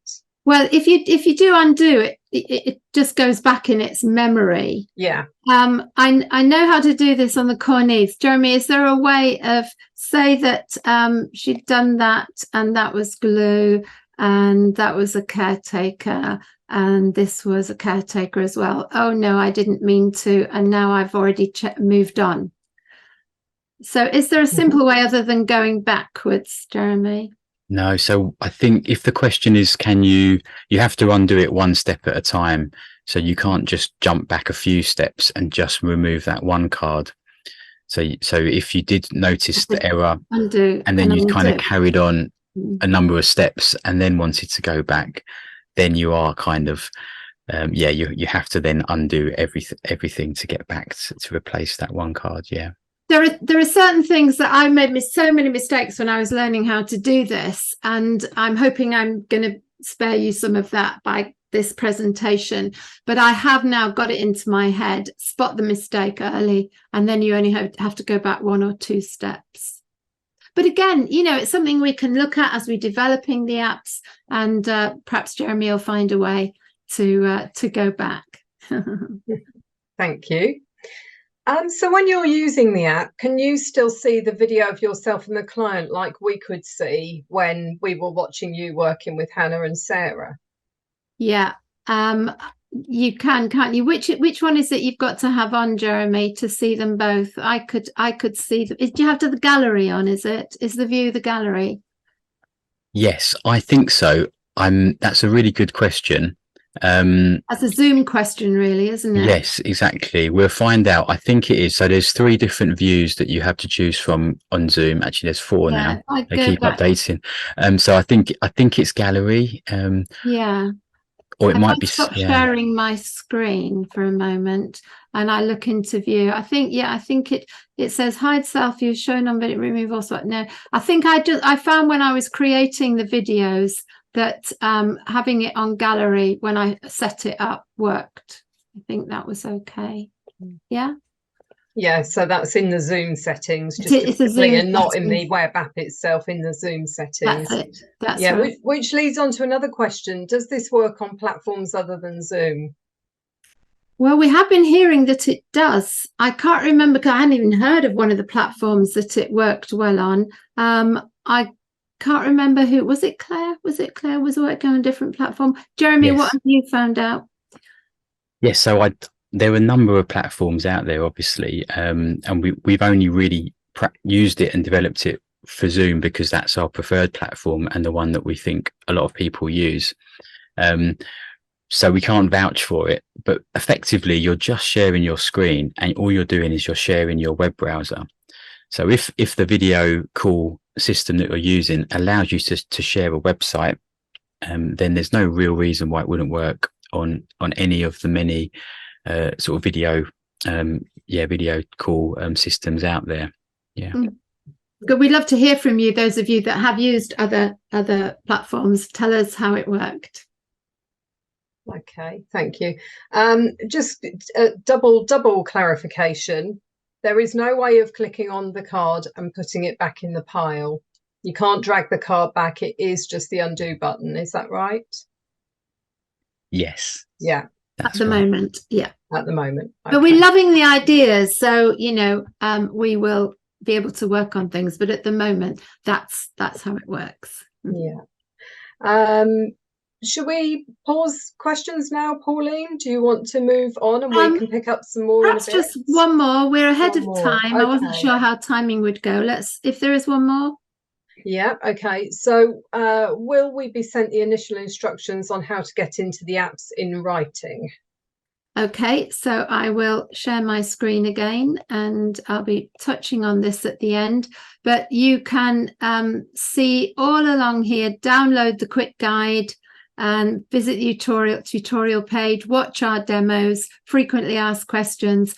Well, if you do undo it, it just goes back in its memory. Yeah. I know how to do this on the core needs. Jeremy, is there a way of, say that she'd done that and that was glue and that was a caretaker and this was a caretaker as well. Oh no, I didn't mean to, and now I've already moved on. So is there a simple way other than going backwards, Jeremy? No, so I think if the question is, you have to undo it one step at a time. So you can't just jump back a few steps and just remove that one card. So if you did notice the error undo, and then you kind of carried on a number of steps and then wanted to go back, then you are kind of, you have to then undo everything to get back to replace that one card. Yeah. There are certain things that I made so many mistakes when I was learning how to do this, and I'm hoping I'm going to spare you some of that by this presentation. But I have now got it into my head, spot the mistake early, and then you only have to go back 1 or 2 steps. But again, it's something we can look at as we're developing the apps, and perhaps Jeremy will find a way to go back. Thank you. So when you're using the app, can you still see the video of yourself and the client like we could see when we were watching you working with Hannah and Sarah? Yeah, you can, can't you? Which one is it you've got to have on, Jeremy, to see them both? I could see them. Do you have the gallery on? Is the view the gallery? Yes, I think so. That's a really good question. That's a Zoom question, really, isn't it? Yes, exactly. We'll find out. I think it is. So there's 3 different views that you have to choose from on Zoom. Actually, there's 4 now. They keep updating. So I think it's gallery. Yeah. Or it might be. Stop sharing my screen for a moment, and I look into view. I think it says hide self view, show number, remove also. No, I think I found when I was creating the videos that having it on gallery when I set it up worked. I think that was okay. Yeah. Yeah, so that's in the Zoom settings, just and not in the web app itself, in the Zoom settings. That's it. That's right. Which leads on to another question. Does this work on platforms other than Zoom? Well, we have been hearing that it does. I can't remember, because I hadn't even heard of one of the platforms that it worked well on. I can't remember who. Was it Claire? Was working on a different platform? Jeremy, yes. What have you found out? Yes, so there are a number of platforms out there, obviously, and we've only really used it and developed it for Zoom because that's our preferred platform and the one that we think a lot of people use. So we can't vouch for it, but effectively you're just sharing your screen, and all you're doing is you're sharing your web browser. So if the video call system that you're using allows you to share a website, then there's no real reason why it wouldn't work on any of the many sort of video call systems out there. Yeah. Good. We'd love to hear from you, those of you that have used other platforms. Tell us how it worked. Okay, thank you. Just double clarification. There is no way of clicking on the card and putting it back in the pile. You can't drag the card back. It is just the undo button. Is that right? Yes. Yeah. At the moment, yeah. At the moment. Okay. But we're loving the ideas, so we will be able to work on things. But at the moment, that's how it works. Yeah. Should we pause questions now, Pauline? Do you want to move on and we can pick up some more? Perhaps just one more. We're ahead of time. Okay. I wasn't sure how timing would go. If there is one more. Yeah, okay. So will we be sent the initial instructions on how to get into the apps in writing? Okay, so I will share my screen again, and I'll be touching on this at the end, but you can see all along here, download the quick guide and visit the tutorial page, watch our demos, frequently asked questions.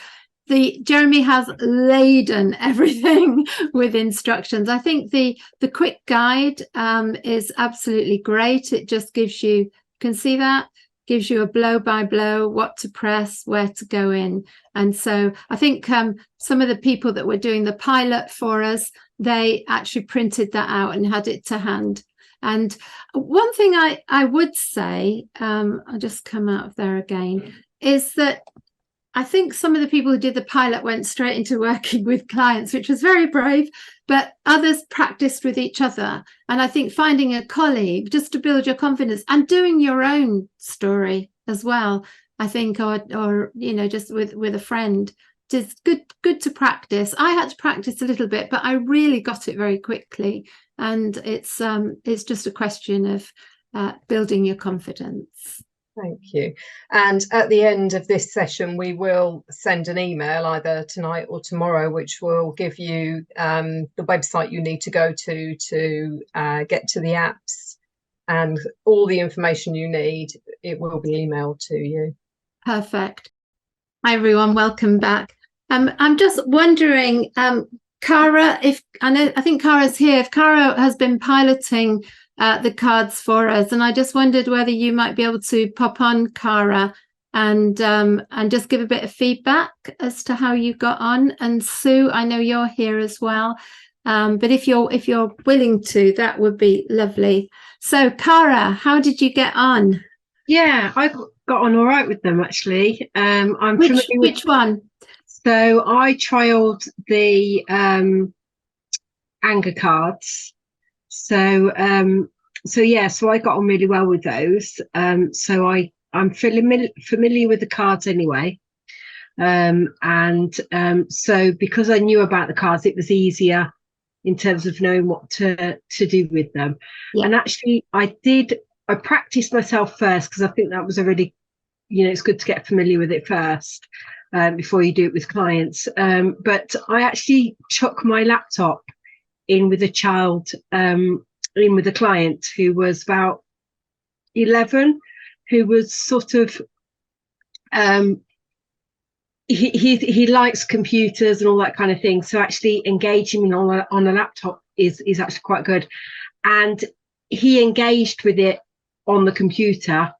Jeremy has laden everything with instructions. I think the quick guide is absolutely great. It just gives you can see that, gives you a blow by blow, what to press, where to go in. And so I think some of the people that were doing the pilot for us, they actually printed that out and had it to hand. And one thing I would say, I'll just come out of there again, is that I think some of the people who did the pilot went straight into working with clients, which was very brave, but others practiced with each other. And I think finding a colleague just to build your confidence and doing your own story as well, I think, or you know, just with a friend, just good to practice. I had to practice a little bit, but I really got it very quickly. And it's just a question of building your confidence. Thank you. And at the end of this session, we will send an email either tonight or tomorrow, which will give you the website you need to go to get to the apps, and all the information you need. It will be emailed to you. Perfect. Hi, everyone. Welcome back. I'm just wondering, Cara, I think Cara's here. If Cara has been piloting the cards for us, and I just wondered whether you might be able to pop on, Cara, and just give a bit of feedback as to how you got on. And Sue, I know you're here as well, but if you're willing to, that would be lovely. So, Cara, how did you get on? Yeah, I got on all right with them, actually. Which one? So I trialed the anger cards. So I got on really well with those. So I'm familiar with the cards anyway. So because I knew about the cards, it was easier in terms of knowing what to do with them. Yeah. And actually I practiced myself first, because I think that was a really, it's good to get familiar with it first before you do it with clients. But I actually took my laptop in with a child, in with a client who was about 11, who was sort of, he likes computers and all that kind of thing. So actually engaging on a laptop is actually quite good. And he engaged with it on the computer,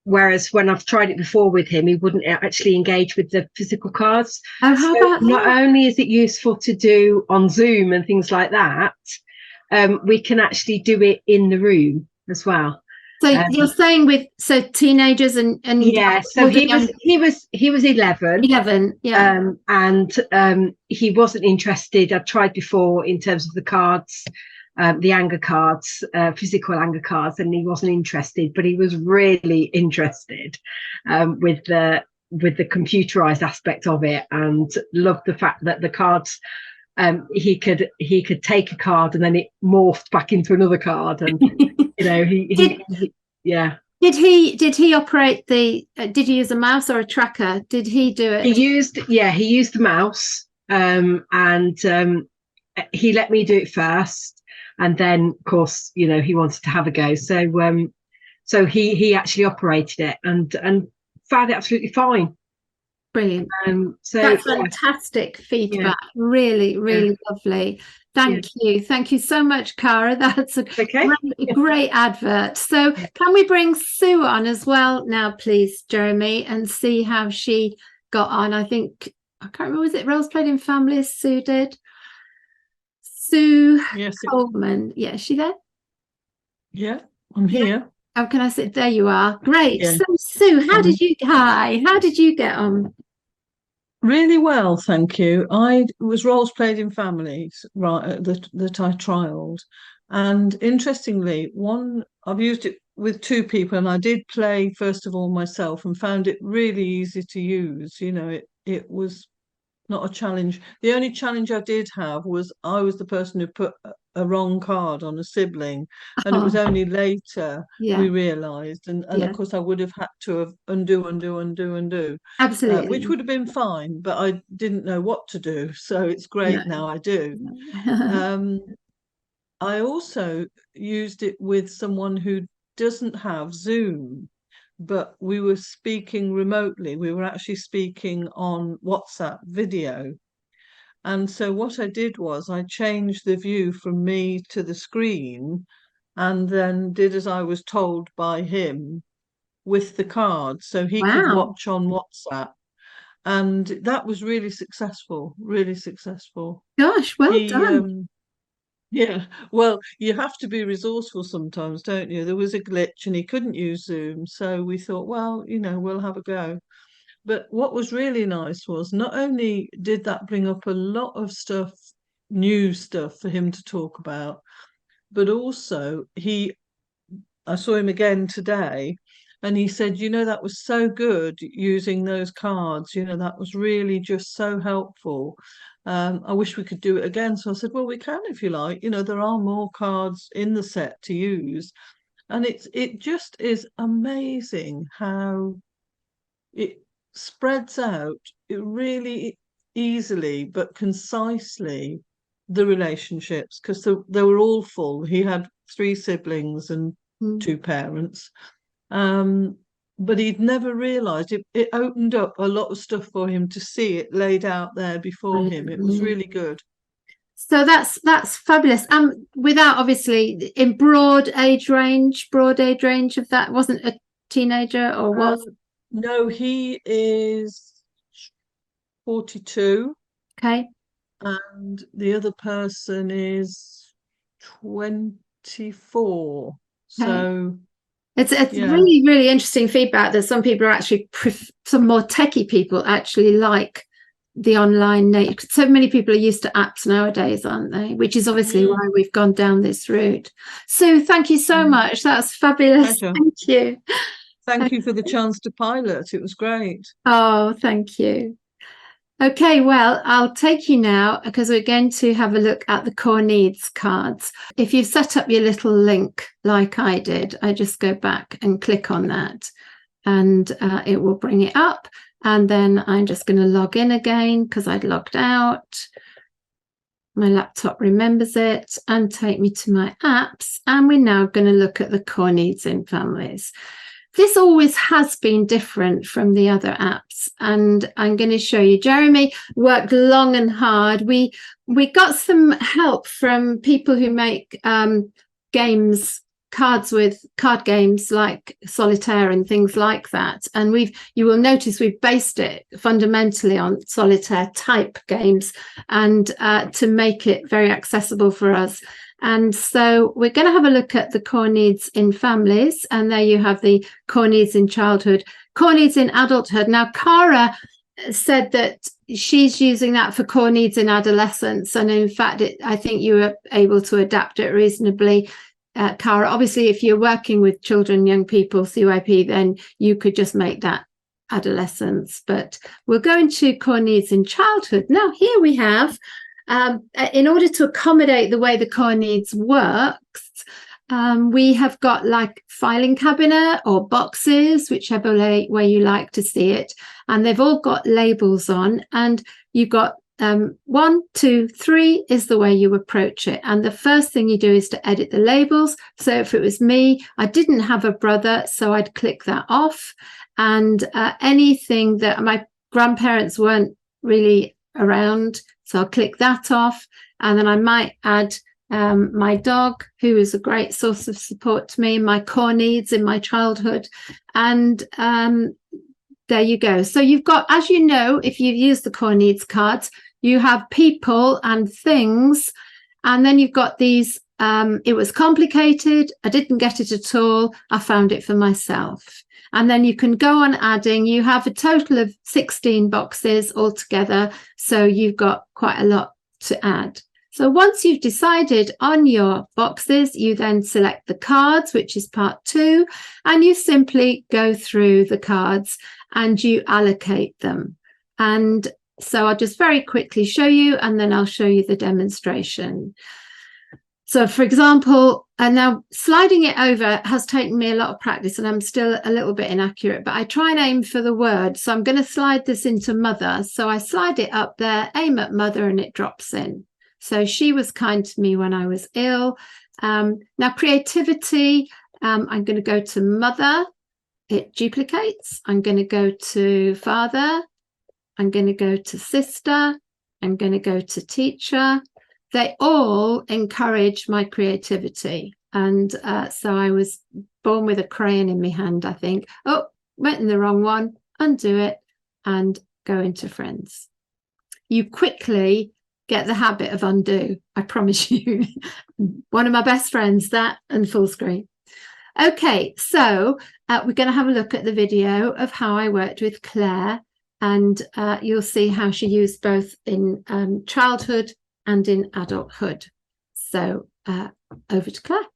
whereas when I've tried it before with him, he wouldn't actually engage with the physical cards. Oh, how about not only is it useful to do on Zoom and things like that, we can actually do it in the room as well. So you're saying teenagers and yeah, so he was 11. 11, yeah. And he wasn't interested. I've tried before in terms of the cards, the anger cards, physical anger cards, and he wasn't interested, but he was really interested with the computerized aspect of it, and loved the fact that the cards, he could take a card and then it morphed back into another card, and yeah. Did he operate did he use a mouse or a tracker? Did he do it? He used the mouse, and he let me do it first, and then of course he wanted to have a go, so he actually operated it and found it absolutely fine. Brilliant. So that's fantastic feedback. Yeah. Really lovely. Thank you so much, Cara. That's a great advert. So can we bring Sue on as well now, please, Jeremy, and see how she got on? I think, I can't remember, was it Roles Played in Families Sue did? Sue Coleman. Yeah, is she there? Yeah, I'm here. Oh, can I sit? There you are. Great. Yeah. So Sue, how did you get on? Really well, thank you. I was Roles Played in Families, right, that I trialled, and interestingly, I've used it with 2 people, and I did play first of all myself and found it really easy to use. It was not a challenge. The only challenge I did have was I was the person who put a wrong card on a sibling, and it was only later we realised, and of course I would have had to have undo, Absolutely. which would have been fine, but I didn't know what to do, so it's great now I do. I also used it with someone who doesn't have Zoom, but we were speaking remotely. We were actually speaking on WhatsApp video. And so what I did was I changed the view from me to the screen and then did as I was told by him with the card, so he could watch on WhatsApp. And that was really successful, really successful. Gosh, well done. Yeah, well, you have to be resourceful sometimes, don't you? There was a glitch and he couldn't use Zoom, so we thought, well, we'll have a go. But what was really nice was not only did that bring up a lot of stuff, new stuff for him to talk about, but also I saw him again today, and he said, that was so good using those cards, that was really just so helpful. I wish we could do it again. So I said, well, we can if you like. There are more cards in the set to use. And it just is amazing how it spreads out it really easily but concisely, the relationships, because they were all full. He had 3 siblings and 2 parents. But he'd never realised it opened up a lot of stuff for him to see it laid out there before him. It was really good. So that's fabulous. Without obviously in broad age range of that, wasn't a teenager or was? No, he is 42. Okay. And the other person is 24. Okay. So it's really, really interesting feedback that some people are actually, some more techie people actually like the online nature. So many people are used to apps nowadays, aren't they? Which is obviously why we've gone down this route. So thank you so much. That's fabulous. Pleasure. Thank you. Thank you for the chance to pilot. It was great. Oh, thank you. Okay, well, I'll take you now because we're going to have a look at the core needs cards. If you've set up your little link like I did, I just go back and click on that and it will bring it up. And then I'm just going to log in again because I'd logged out. My laptop remembers it and take me to my apps. And we're now going to look at the core needs in families. This always has been different from the other apps, and I'm going to show you. Jeremy worked long and hard. We got some help from people who make games, card games like solitaire and things like that. And you will notice we've based it fundamentally on solitaire type games, and to make it very accessible for us. And so we're going to have a look at the core needs in families. And there you have the core needs in childhood, core needs in adulthood. Now, Cara said that she's using that for core needs in adolescence. And in fact, I think you were able to adapt it reasonably, Cara. Obviously, if you're working with children, young people, CYP, then you could just make that adolescence. But we'll go into core needs in childhood. Now, here we have, in order to accommodate the way the core needs works, we have got like filing cabinet or boxes, whichever way you like to see it, and they've all got labels on, and you've got 1, 2, 3 is the way you approach it. And the first thing you do is to edit the labels. So if it was me, I didn't have a brother, so I'd click that off. And anything that my grandparents weren't really around, so I'll click that off. And then I might add my dog, who is a great source of support to me, my core needs in my childhood. And there you go. So you've got, as you know, if you've used the core needs cards, you have people and things. And then you've got these, it was complicated, I didn't get it at all, I found it for myself. And then you can go on adding. You have a total of 16 boxes altogether, so you've got quite a lot to add. So once you've decided on your boxes, you then select the cards, which is part 2, and you simply go through the cards and you allocate them. And So I'll just very quickly show you, and then I'll show you the demonstration. So for example, and now sliding it over has taken me a lot of practice, and I'm still a little bit inaccurate, but I try and aim for the word. So I'm going to slide this into mother. So I slide it up there, aim at mother, and it drops in. So she was kind to me when I was ill. Now creativity, I'm going to go to mother. It duplicates. I'm going to go to father. I'm going to go to sister. I'm going to go to teacher. They all encourage my creativity. And so I was born with a crayon in my hand, I think. Oh, went in the wrong one. Undo it and go into friends. You quickly get the habit of undo, I promise you. One of my best friends, that and full screen. Okay, so we're going to have a look at the video of how I worked with Claire, and you'll see how she used both in childhood and in adulthood. So over to Claire.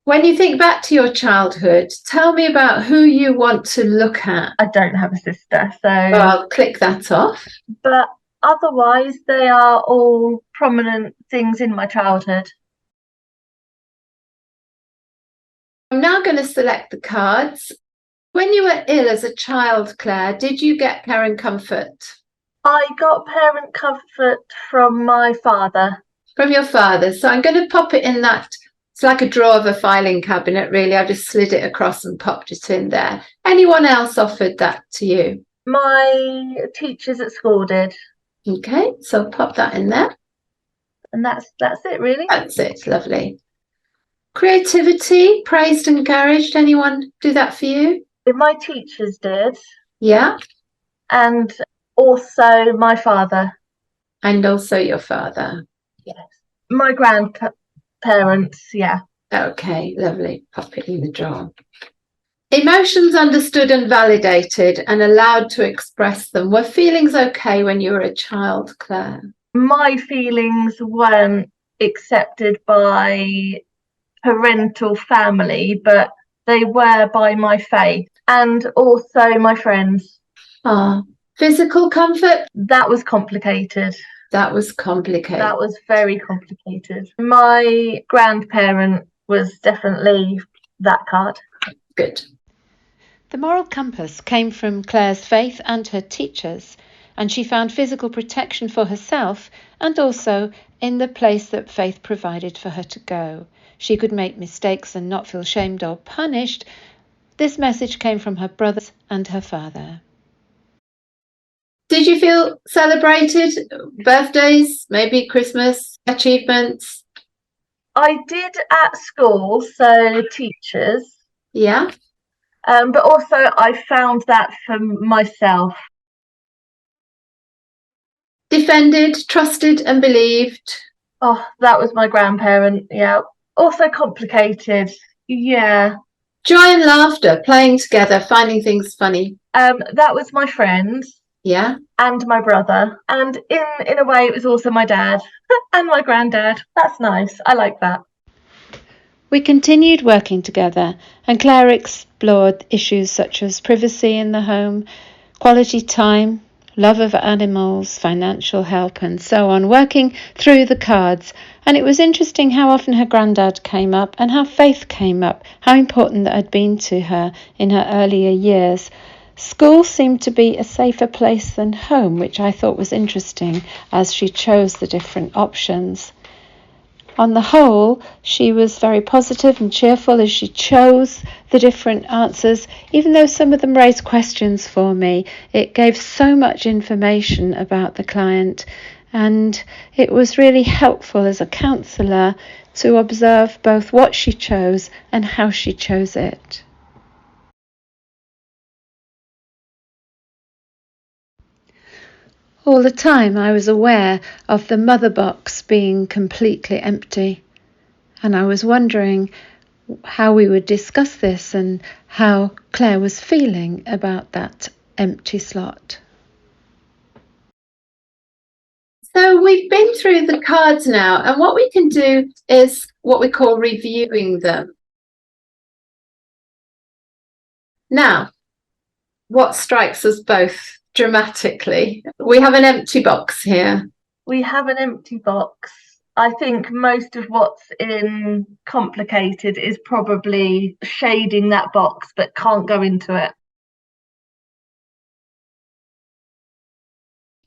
When you think back to your childhood, tell me about who you want to look at. I don't have a sister, so I'll click that off. But otherwise, they are all prominent things in my childhood. I'm now going to select the cards. When you were ill as a child, Claire, did you get parent comfort? I got parent comfort from my father. From your father. So I'm going to pop it in that. It's like a drawer of a filing cabinet, really. I just slid it across and popped it in there. Anyone else offered that to you? My teachers at school did. Okay, so pop that in there. And that's it, really. That's it. Lovely. Creativity, praised and encouraged. Anyone do that for you? My teachers did. Yeah. And also my father. And also your father. Yes. My grandparents, yeah. Okay, lovely. Pop it in the drawer. Emotions understood and validated and allowed to express them. Were feelings okay when you were a child, Claire? My feelings weren't accepted by parental family, but they were by my faith and also my friends. Physical comfort? That was complicated. That was complicated. That was very complicated. My grandparent was definitely that card. Good. The moral compass came from Claire's faith and her teachers, and she found physical protection for herself and also in the place that faith provided for her to go. She could make mistakes and not feel shamed or punished. This message came from her brothers and her father. Did you feel celebrated? Birthdays, maybe Christmas, achievements? I did at school, so teachers. Yeah. But also I found that for myself. Defended, trusted and believed. Oh, that was my grandparent, yeah. Also complicated, yeah. Joy and laughter, playing together, finding things funny. That was my friend. Yeah. And my brother. And in a way, it was also my dad and my granddad. That's nice. I like that. We continued working together, and Claire explored issues such as privacy in the home, quality time, love of animals, financial help, and so on, working through the cards. And it was interesting how often her granddad came up and how faith came up, how important that had been to her in her earlier years. School seemed to be a safer place than home, which I thought was interesting as she chose the different options. On the whole, she was very positive and cheerful as she chose the different answers. Even though some of them raised questions for me, it gave so much information about the client, and it was really helpful as a counsellor to observe both what she chose and how she chose it. All the time I was aware of the mother box being completely empty, and I was wondering how we would discuss this and how Claire was feeling about that empty slot. So we've been through the cards now, and what we can do is what we call reviewing them. Now, what strikes us both dramatically? We have an empty box here. We have an empty box. I think most of what's in complicated is probably shading that box, but can't go into it.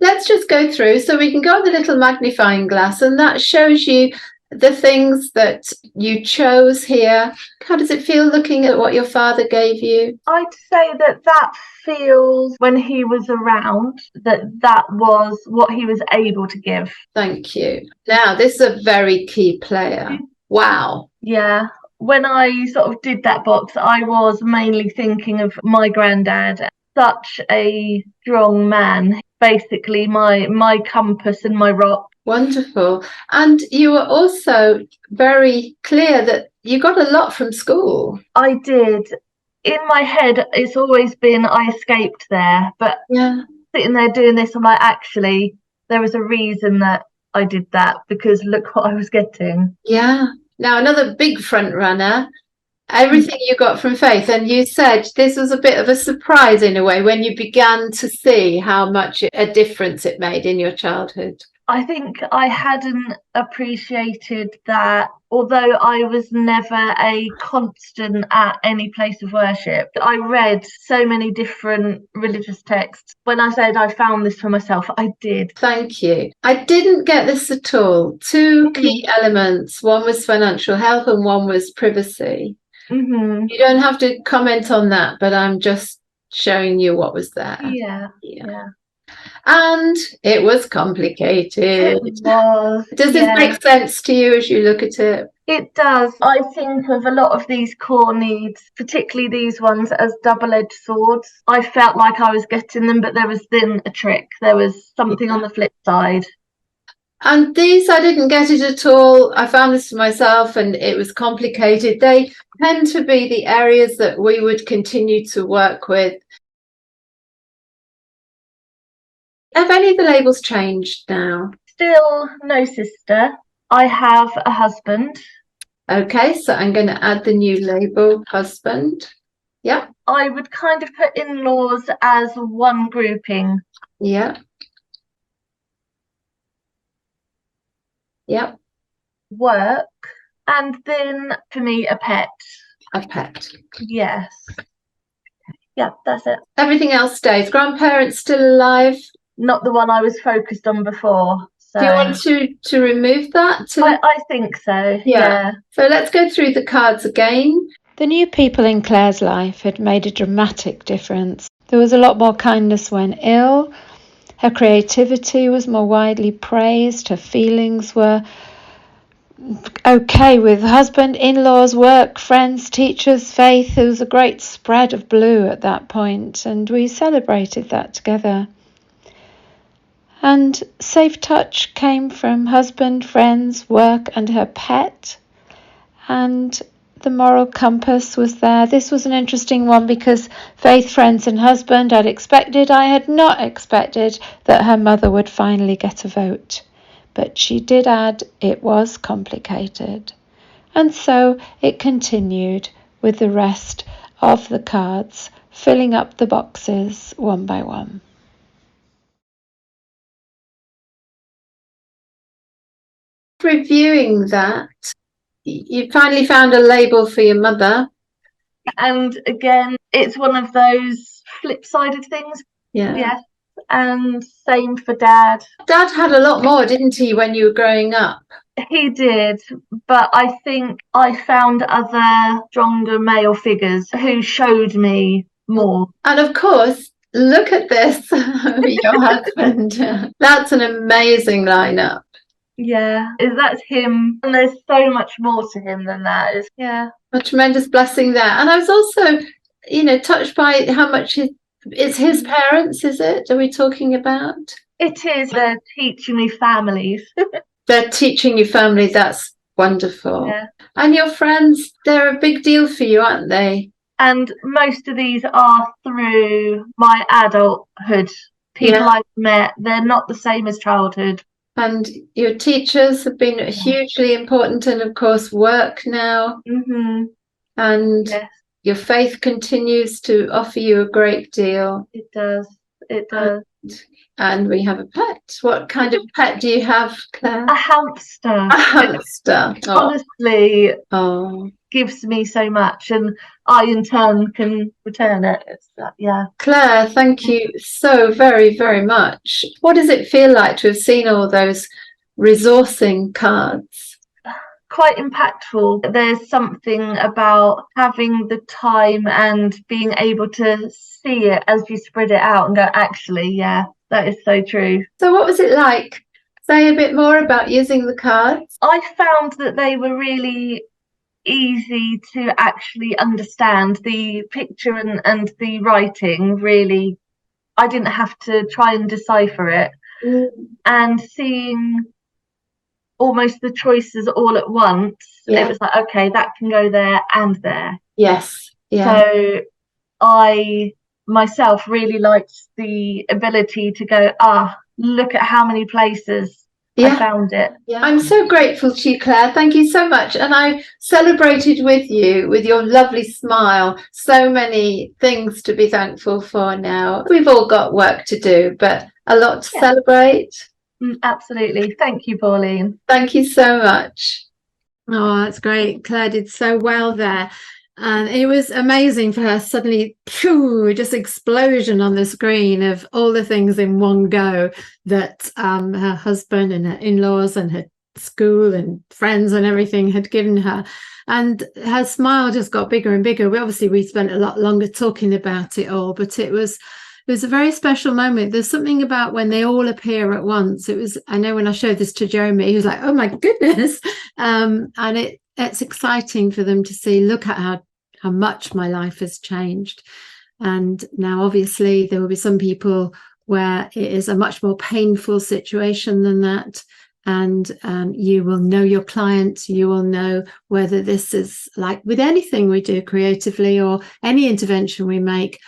Let's just go through so we can go on the little magnifying glass, and that shows you the things that you chose here. How does it feel looking at what your father gave you? I'd say that feels, when he was around, that was what he was able to give. Thank you. Now, this is a very key player. Wow. Yeah. When I sort of did that box, I was mainly thinking of my granddad, such a strong man, basically my compass and my rock. Wonderful. And you were also very clear that you got a lot from school. I did. In my head, it's always been I escaped there, but sitting there doing this, I'm like, actually, there was a reason that I did that, because look what I was getting. Yeah. Now, another big front runner, everything you got from Faith. And you said this was a bit of a surprise in a way when you began to see how much a difference it made in your childhood. I think I hadn't appreciated that, although I was never a constant at any place of worship. I read so many different religious texts. When I said I found this for myself, I did. Thank you. I didn't get this at all. Two key elements. One was financial help and one was privacy. Mm-hmm. You don't have to comment on that, but I'm just showing you what was there. Yeah. And it was complicated. It was. Does this make sense to you as you look at it? It does. I think of a lot of these core needs, particularly these ones, as double-edged swords. I felt like I was getting them, but there was then a trick. There was something on the flip side. And these, I didn't get it at all. I found this for myself and it was complicated. They tend to be the areas that we would continue to work with. Have any of the labels changed now? Still no sister. I have a husband. Okay, so I'm going to add the new label, husband. Yeah. I would kind of put in-laws as one grouping. Yeah. Yeah. Work. And then, for me, a pet. A pet. Yes. Yeah, that's it. Everything else stays. Grandparents still alive? Not the one I was focused on before. So. Do you want to remove that? I think so, yeah. So let's go through the cards again. The new people in Claire's life had made a dramatic difference. There was a lot more kindness when ill. Her creativity was more widely praised. Her feelings were okay with husband, in-laws, work, friends, teachers, faith. There was a great spread of blue at that point, and we celebrated that together. And safe touch came from husband, friends, work, and her pet. And the moral compass was there. This was an interesting one because faith, friends, and husband I'd expected. I had not expected that her mother would finally get a vote. But she did add it was complicated. And so it continued with the rest of the cards, filling up the boxes one by one. Reviewing that, you finally found a label for your mother. And again, it's one of those flip-sided things. Yeah. Yes. And same for Dad. Dad had a lot more, didn't he, when you were growing up? He did, but I think I found other stronger male figures who showed me more. And of course, look at this, your husband. That's an amazing lineup. Yeah, that's him. And there's so much more to him than that. A tremendous blessing there. And I was also, touched by how much it's his parents, is it? Are we talking about? It is. They're teaching me families. They're teaching you family. That's wonderful. Yeah. And your friends, they're a big deal for you, aren't they? And most of these are through my adulthood. People I've met, they're not the same as childhood. And your teachers have been hugely important, and of course work now. Mm-hmm. And your faith continues to offer you a great deal. It does. It does. And we have a pet. What kind of pet do you have, Claire? A hamster. A hamster. Honestly, oh, gives me so much, and I in turn can return it. Yeah. Claire, thank you so very, very much. What does it feel like to have seen all those resourcing cards? Quite impactful. There's something about having the time and being able to see it as you spread it out and go, actually, yeah, that is so true. So what was it like? Say a bit more about using the cards. I found that they were really easy to actually understand. The picture and the writing, really, I didn't have to try and decipher it. And seeing almost the choices all at once, it was like, okay, that can go there and there. Yes. Yeah. So I myself really liked the ability to go, look at how many places I found it. I'm so grateful to you, Claire. Thank you so much. And I celebrated with you, with your lovely smile. So many things to be thankful for now. We've all got work to do, but a lot to celebrate. Absolutely. Thank you, Pauline. Thank you so much. Oh, that's great. Claire did so well there. And it was amazing for her, suddenly, just explosion on the screen of all the things in one go that her husband and her in-laws and her school and friends and everything had given her. And her smile just got bigger and bigger. We spent a lot longer talking about it all, but it was a very special moment. There's something about when they all appear at once. I know when I showed this to Jeremy, he was like, oh my goodness. And it's exciting for them to see, look at how much my life has changed. And now obviously there will be some people where it is a much more painful situation than that. And you will know your clients, you will know whether this is, like with anything we do creatively or any intervention we make,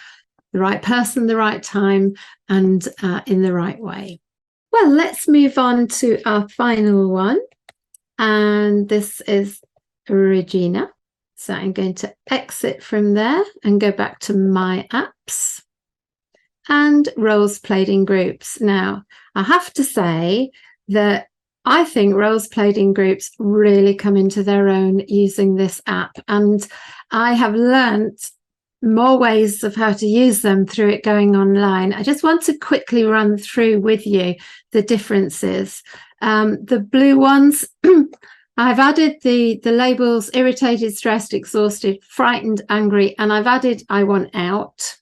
the right person, the right time, and in the right way. Well, let's move on to our final one. And this is Regina. So I'm going to exit from there and go back to my apps and roles played in groups. Now, I have to say that I think roles played in groups really come into their own using this app. And I have learnt more ways of how to use them through it going online. I just want to quickly run through with you the differences. The blue ones, I've added the labels irritated, stressed, exhausted, frightened, angry, and I've added I want out.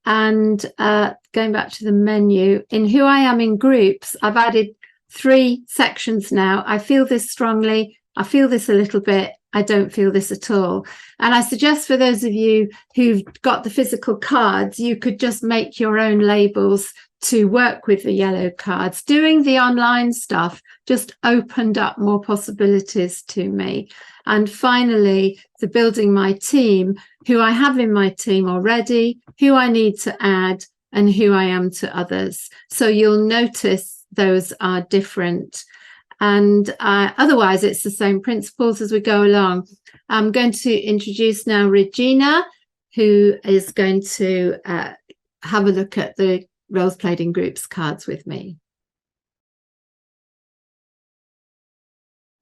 And going back to the menu, in who I am in groups, I've added 3 sections now. I feel this strongly, I feel this a little bit, I don't feel this at all. And I suggest for those of you who've got the physical cards, you could just make your own labels to work with the yellow cards. Doing the online stuff just opened up more possibilities to me. And finally, the building my team, who I have in my team already, who I need to add, and who I am to others. So you'll notice those are different. And otherwise, it's the same principles as we go along. I'm going to introduce now Regina, who is going to have a look at the roles played in groups cards with me.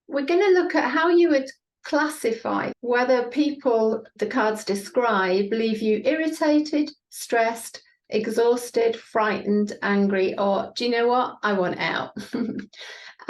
We're going to look at how you would classify whether people the cards describe leave you irritated, stressed, exhausted, frightened, angry, or do you know what? I want out.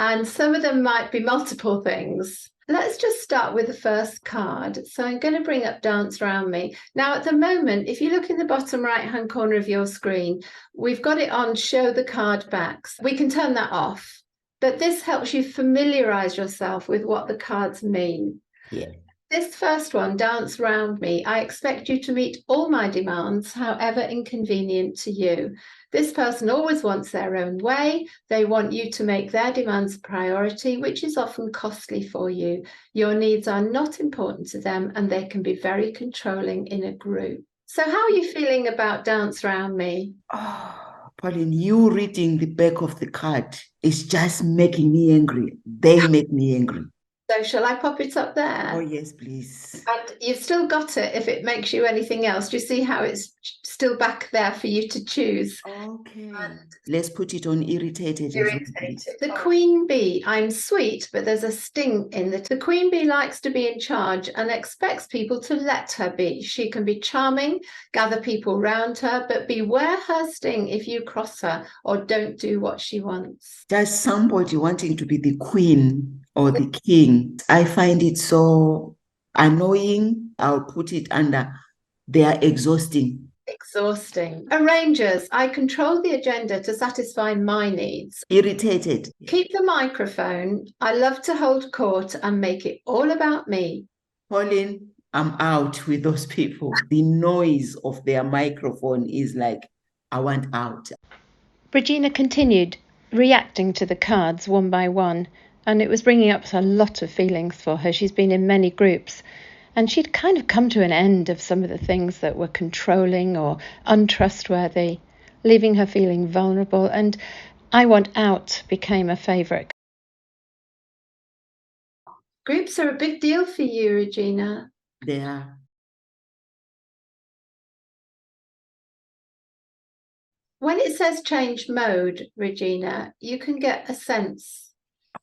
And some of them might be multiple things. Let's just start with the first card. So I'm going to bring up Dance Around Me. Now, at the moment, if you look in the bottom right-hand corner of your screen, we've got it on Show the Card Backs. We can turn that off, but this helps you familiarize yourself with what the cards mean. Yeah. This first one, Dance Round Me, I expect you to meet all my demands, however inconvenient to you. This person always wants their own way. They want you to make their demands a priority, which is often costly for you. Your needs are not important to them, and they can be very controlling in a group. So how are you feeling about Dance Round Me? Oh, Pauline, you reading the back of the card is just making me angry. They make me angry. So shall I pop it up there? Oh, yes, please. And you've still got it if it makes you anything else. Do you see how it's still back there for you to choose? Okay. Let's put it on irritated. The queen bee, I'm sweet, but there's a sting in the queen bee likes to be in charge and expects people to let her be. She can be charming, gather people round her, but beware her sting if you cross her or don't do what she wants. Just somebody wanting to be the queen or the king. I find it so annoying. I'll put it under they are exhausting. Exhausting. Arrangers, I control the agenda to satisfy my needs. Irritated. Keep the microphone. I love to hold court and make it all about me. Pauline, I'm out with those people. The noise of their microphone is like, I want out. Regina continued, reacting to the cards one by one, and it was bringing up a lot of feelings for her. She's been in many groups, and she'd kind of come to an end of some of the things that were controlling or untrustworthy, leaving her feeling vulnerable, and I Want Out became a favourite. Groups are a big deal for you, Regina. They are. When it says change mode, Regina, you can get a sense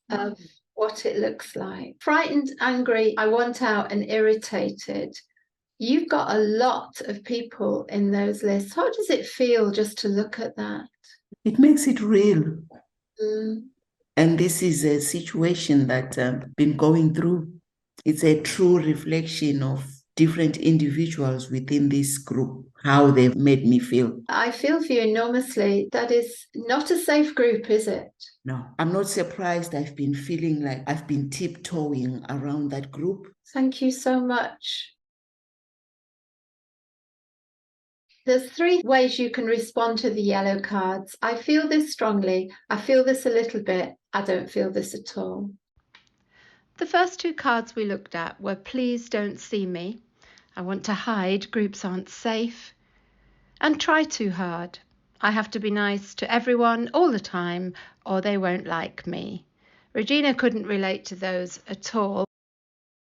of what it looks like. Frightened, angry, I want out, and irritated. You've got a lot of people in those lists. How does it feel just to look at that? It makes it real. Mm. And this is a situation that I've been going through. It's a true reflection of different individuals within this group, how they've made me feel. I feel for you enormously. That is not a safe group, is it? No, I'm not surprised. I've been feeling like I've been tiptoeing around that group. Thank you so much. There's 3 ways you can respond to the yellow cards. I feel this strongly. I feel this a little bit. I don't feel this at all. The first 2 cards we looked at were Please Don't See Me, I Want to Hide, Groups Aren't Safe, and Try Too Hard, I Have to Be Nice to Everyone all the time or they won't like me. Regina couldn't relate to those at all.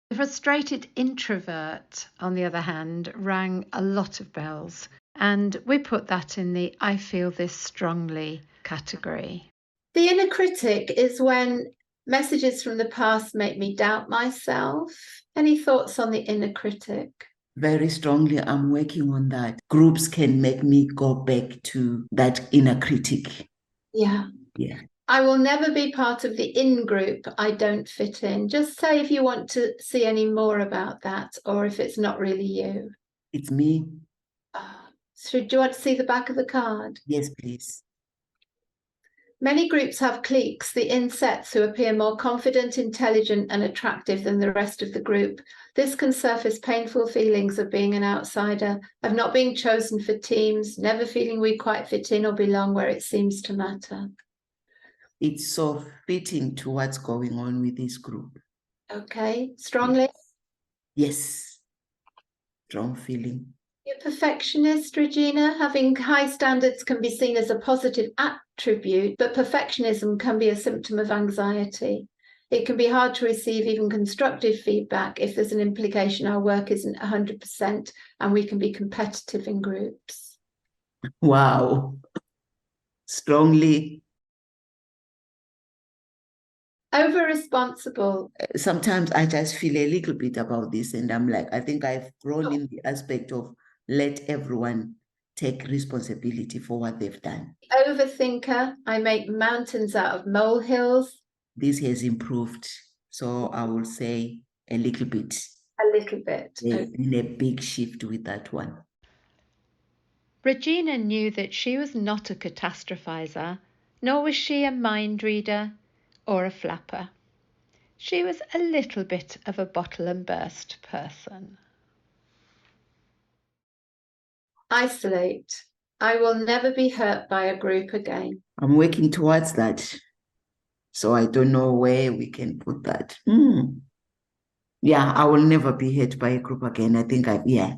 The frustrated introvert, on the other hand, rang a lot of bells, and we put that in the I feel this strongly category. The inner critic is when messages from the past make me doubt myself. Any thoughts on the inner critic? Very strongly, I'm working on that. Groups can make me go back to that inner critic. Yeah. Yeah. I will never be part of the in-group. I don't fit in. Just say if you want to see any more about that or if it's not really you. It's me. So do you want to see the back of the card? Yes, please. Many groups have cliques, the insets who appear more confident, intelligent and attractive than the rest of the group. This can surface painful feelings of being an outsider, of not being chosen for teams, never feeling we quite fit in or belong where it seems to matter. It's so fitting to what's going on with this group. Okay, strongly? Yes. Strong feeling. You're a perfectionist, Regina. Having high standards can be seen as a positive attribute, but perfectionism can be a symptom of anxiety. It can be hard to receive even constructive feedback if there's an implication our work isn't 100% and we can be competitive in groups. Wow. Strongly. Over-responsible. Sometimes I just feel a little bit about this and I'm like, I think I've thrown in the aspect of let everyone take responsibility for what they've done. Overthinker. I make mountains out of molehills. This has improved. So I will say a little bit. A little bit. There's been a big shift with that one. Regina knew that she was not a catastrophizer, nor was she a mind reader or a flapper. She was a little bit of a bottle and burst person. Isolate. I will never be hurt by a group again. I'm working towards that. So I don't know where we can put that. Yeah, I will never be hurt by a group again. I think yeah.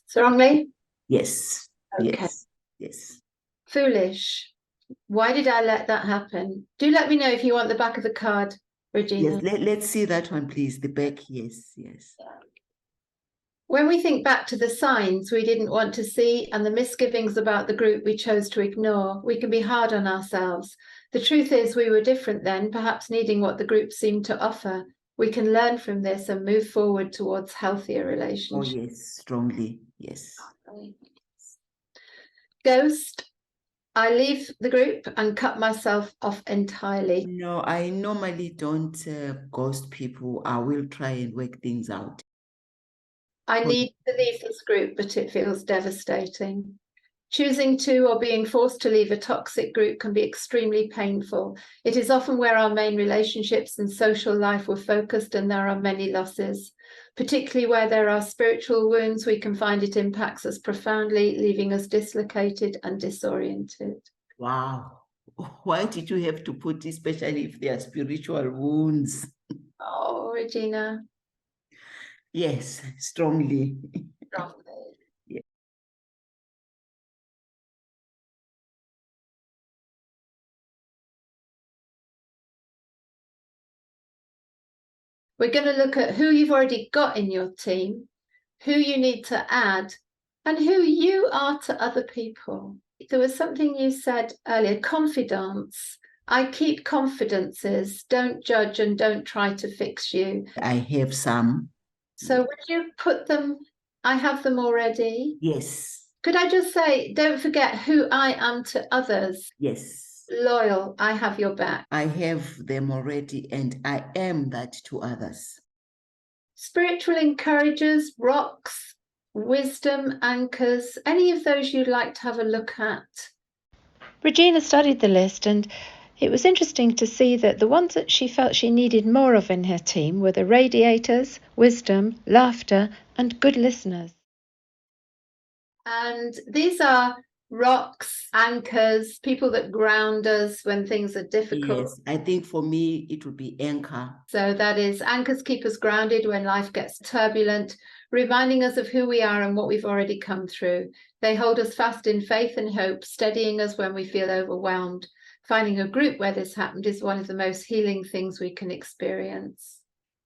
Strongly? Yes. Okay. Yes. Foolish. Why did I let that happen? Do let me know if you want the back of the card, Regina? Yes, let's see that one, please. The back, yes. When we think back to the signs we didn't want to see and the misgivings about the group we chose to ignore, we can be hard on ourselves. The truth is we were different then, perhaps needing what the group seemed to offer. We can learn from this and move forward towards healthier relationships. Oh, yes, strongly, yes. Ghost. I leave the group and cut myself off entirely. No, I normally don't ghost people. I will try and work things out. I need to leave this group, but it feels devastating. Choosing to or being forced to leave a toxic group can be extremely painful. It is often where our main relationships and social life were focused, and there are many losses. Particularly where there are spiritual wounds, we can find it impacts us profoundly, leaving us dislocated and disoriented. Wow. Why did you have to put, especially if they are spiritual wounds? Oh, Regina. Yes, strongly. Strongly. Yeah. We're going to look at who you've already got in your team, who you need to add, and who you are to other people. There was something you said earlier, confidence. I keep confidences, don't judge and don't try to fix you. I have some. So would you put them, I have them already? Yes. Could I just say, don't forget who I am to others. Yes. Loyal, I have your back. I have them already, and I am that to others. Spiritual encouragers, rocks, wisdom anchors, any of those you'd like to have a look at? Regina studied the list, and it was interesting to see that the ones that she felt she needed more of in her team were the radiators, wisdom, laughter, and good listeners. And these are rocks, anchors, people that ground us when things are difficult. Yes, I think for me it would be anchor. So that is, anchors keep us grounded when life gets turbulent, reminding us of who we are and what we've already come through. They hold us fast in faith and hope, steadying us when we feel overwhelmed. Finding a group where this happened is one of the most healing things we can experience.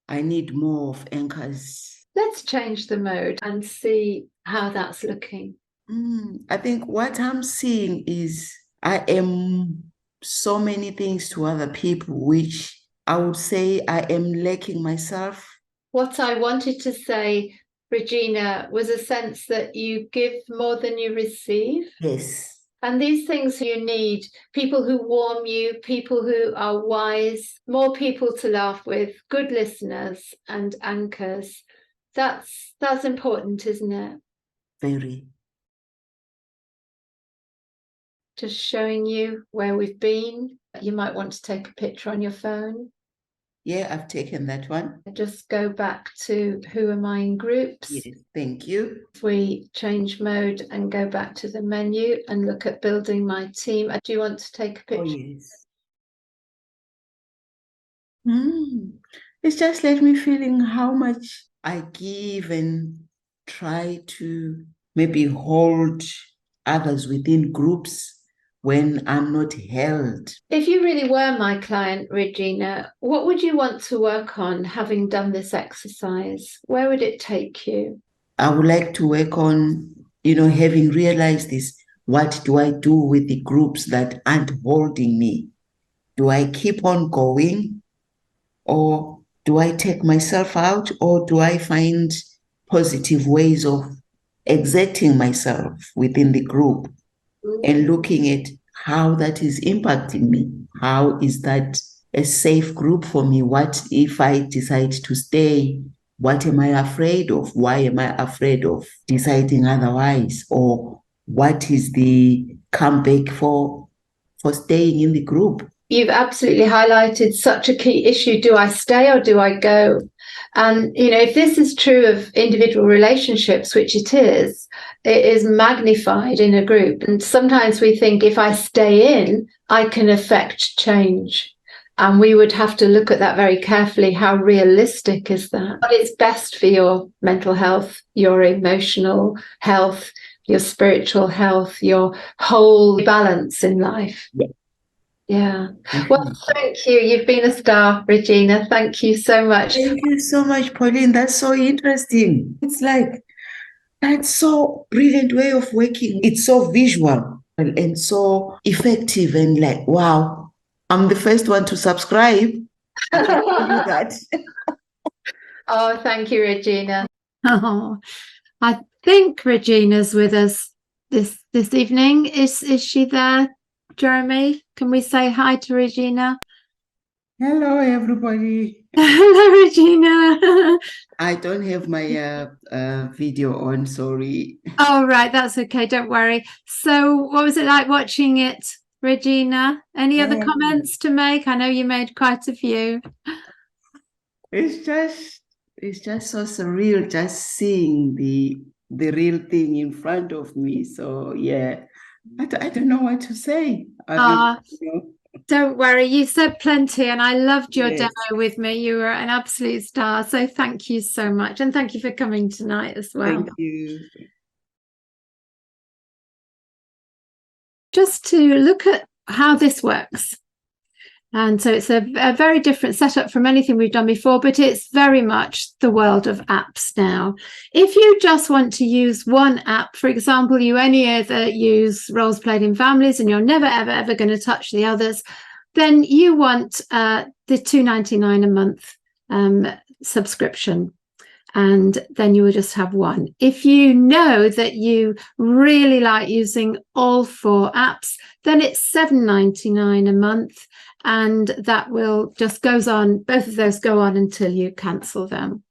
I need more of anchors. Let's change the mode and see how that's looking. I think what I'm seeing is I am so many things to other people, which I would say I am lacking myself. What I wanted to say, Regina, was a sense that you give more than you receive. Yes. And these things you need, people who warm you, people who are wise, more people to laugh with, good listeners and anchors. That's important, isn't it? Very. Just showing you where we've been. You might want to take a picture on your phone. Yeah, I've taken that one. Just go back to who am I in groups. Yes, thank you. If we change mode and go back to the menu and look at building my team. Do you want to take a picture? Oh, yes. It's just let me feeling how much I give and try to maybe hold others within groups when I'm not held. If you really were my client, Regina, what would you want to work on having done this exercise? Where would it take you? I would like to work on, having realized this, what do I do with the groups that aren't holding me? Do I keep on going? Or do I take myself out? Or do I find positive ways of exerting myself within the group and looking at how that is impacting me? How is that a safe group for me? What if I decide to stay? What am I afraid of? Why am I afraid of deciding otherwise? Or what is the comeback for staying in the group? You've absolutely highlighted such a key issue. Do I stay or do I go? And, if this is true of individual relationships, which it is magnified in a group. And sometimes we think if I stay in, I can affect change. And we would have to look at that very carefully. How realistic is that? What is best for your mental health, your emotional health, your spiritual health, your whole balance in life? Yeah. Yeah. Well, thank you. You've been a star, Regina. Thank you so much. Thank you so much, Pauline. That's so interesting. It's like, that's so brilliant way of working. It's so visual and so effective, and like, wow, I'm the first one to subscribe. I can tell you that. Oh, thank you, Regina. Oh, I think Regina's with us this evening. Is she there, Jeremy? Can we say hi to Regina? Hello, everybody. Hello, Regina. I don't have my video on, sorry. Oh, right, that's okay. Don't worry. So, what was it like watching it, Regina? Any other comments to make? I know you made quite a few. It's just so surreal, just seeing the real thing in front of me. So yeah, I don't know what to say. Don't worry, you said plenty, and I loved your Yes. demo with me. You were an absolute star. So thank you so much, and thank you for coming tonight as well. Thank you. Just to look at how this works. And so it's a very different setup from anything we've done before, but it's very much the world of apps now. If you just want to use one app, for example, you only ever use Roles Played in Families and you're never, ever, ever going to touch the others, then you want the $2.99 a month subscription. And then you will just have one. If you know that you really like using all 4 apps, then it's $7.99 a month. And that will just goes on, both of those go on until you cancel them.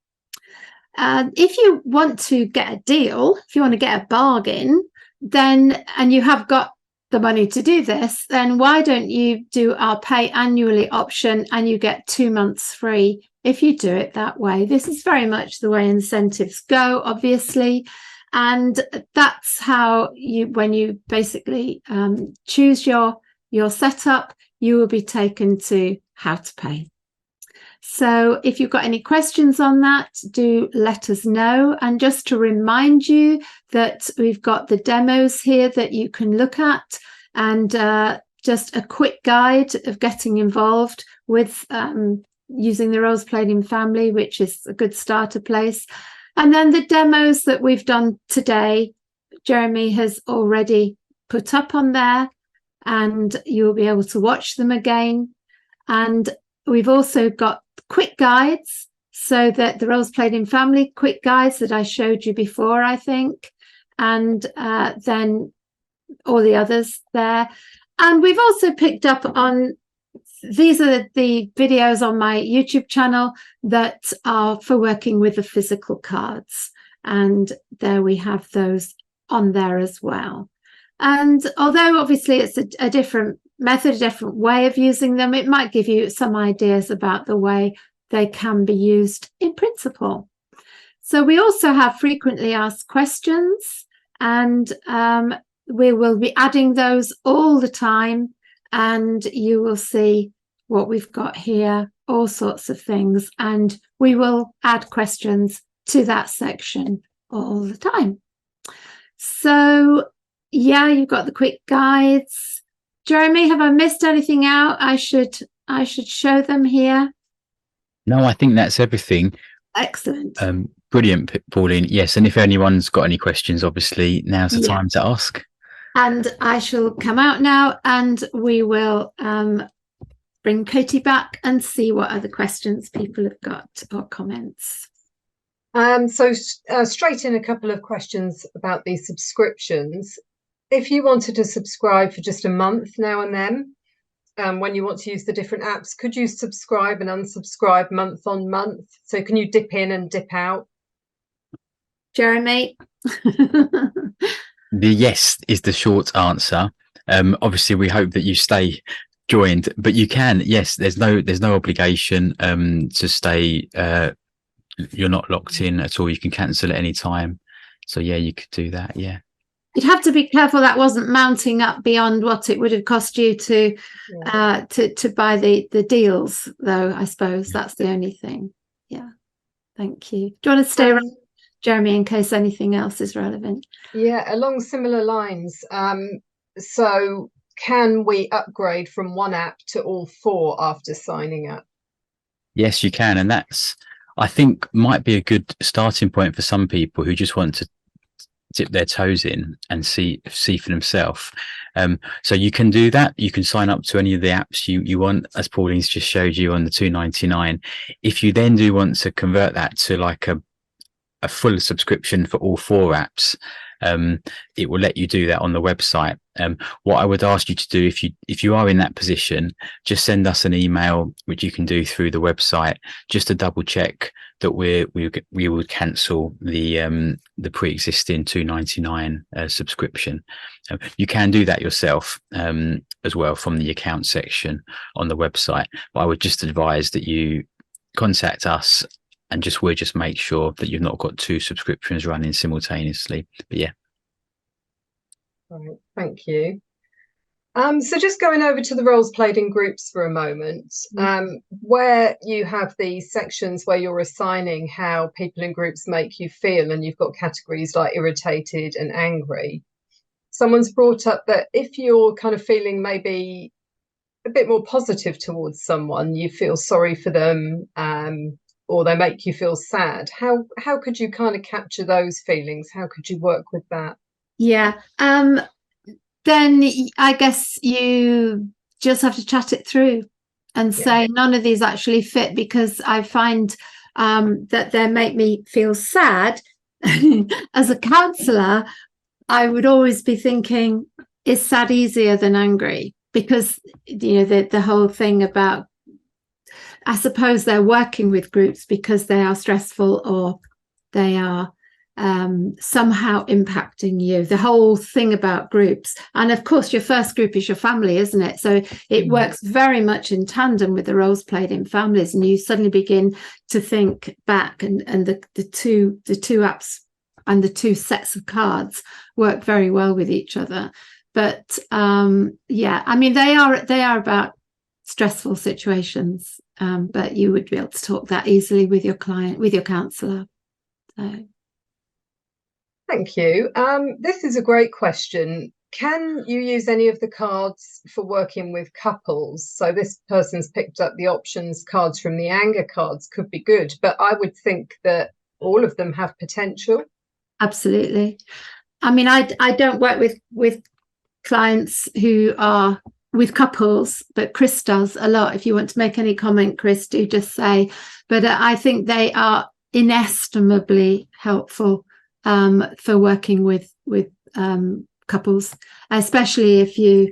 If you want to get a deal, if you want to get a bargain, then, and you have got the money to do this, then why don't you do our pay annually option and you get 2 months free if you do it that way. This is very much the way incentives go, obviously. And that's how you, when you basically choose your setup, you will be taken to how to pay. So if you've got any questions on that, do let us know. And just to remind you that we've got the demos here that you can look at, and just a quick guide of getting involved with using the Roles Played in Family, which is a good starter place. And then the demos that we've done today, Jeremy has already put up on there, and you'll be able to watch them again. And we've also got quick guides, so that the Roles Played in Family quick guides that I showed you before, I think, and then all the others there. And we've also picked up on, these are the videos on my YouTube channel that are for working with the physical cards. And there we have those on there as well. And although obviously it's a different method, a different way of using them, it might give you some ideas about the way they can be used in principle. So we also have frequently asked questions, and we will be adding those all the time, and you will see what we've got here, all sorts of things, and we will add questions to that section all the time. So yeah, you've got the quick guides. Jeremy, have I missed anything out? I should show them here. No, I think that's everything. Excellent. Brilliant, Pauline. Yes, and if anyone's got any questions, obviously now's the time to ask. And I shall come out now, and we will bring Katie back and see what other questions people have got or comments. So straight in a couple of questions about these subscriptions. If you wanted to subscribe for just a month now and then, when you want to use the different apps, could you subscribe and unsubscribe month on month? So can you dip in and dip out? Jeremy? The yes is the short answer. Obviously, we hope that you stay joined, but you can. Yes, there's no obligation to stay. You're not locked in at all. You can cancel at any time. So yeah, you could do that. Yeah. You'd have to be careful that wasn't mounting up beyond what it would have cost you to buy the deals, though. I suppose that's the only thing. Yeah. Thank you. Do you want to stay around, Jeremy, in case anything else is relevant? Yeah, along similar lines. So can we upgrade from one app to all 4 after signing up? Yes, you can. And that's, I think, might be a good starting point for some people who just want to dip their toes in and see for themselves. So you can do that. You can sign up to any of the apps you want, as Pauline's just showed you on the $2.99. If you then do want to convert that to like a full subscription for all 4 apps, it will let you do that on the website. What I would ask you to do, if you are in that position, just send us an email, which you can do through the website, just to double check that we would cancel the pre-existing $2.99 subscription. You can do that yourself as well from the account section on the website, but I would just advise that you contact us and we'll just make sure that you've not got 2 subscriptions running simultaneously. But yeah. Right, thank you. So just going over to the roles played in groups for a moment, where you have these sections where you're assigning how people in groups make you feel, and you've got categories like irritated and angry. Someone's brought up that if you're kind of feeling maybe a bit more positive towards someone, you feel sorry for them, or they make you feel sad. How could you kind of capture those feelings? How could you work with that? Yeah. Then I guess you just have to chat it through and say none of these actually fit, because I find that they make me feel sad. As a counsellor, I would always be thinking, is sad easier than angry? Because, you know, the whole thing about, I suppose they're working with groups because they are stressful or they are somehow impacting you. The whole thing about groups, and of course your first group is your family, isn't it? So it works very much in tandem with the roles played in families, and you suddenly begin to think back, and the two apps and the 2 sets of cards work very well with each other. But yeah, I mean, they are about stressful situations, but you would be able to talk that easily with your client, with your counsellor. So thank you. This is a great question. Can you use any of the cards for working with couples? So this person's picked up the options cards from the anger cards, could be good, but I would think that all of them have potential. Absolutely. I mean, I don't work with clients who are with couples, but Chris does a lot. If you want to make any comment, Chris, do just say. But I think they are inestimably helpful for working with couples, especially if you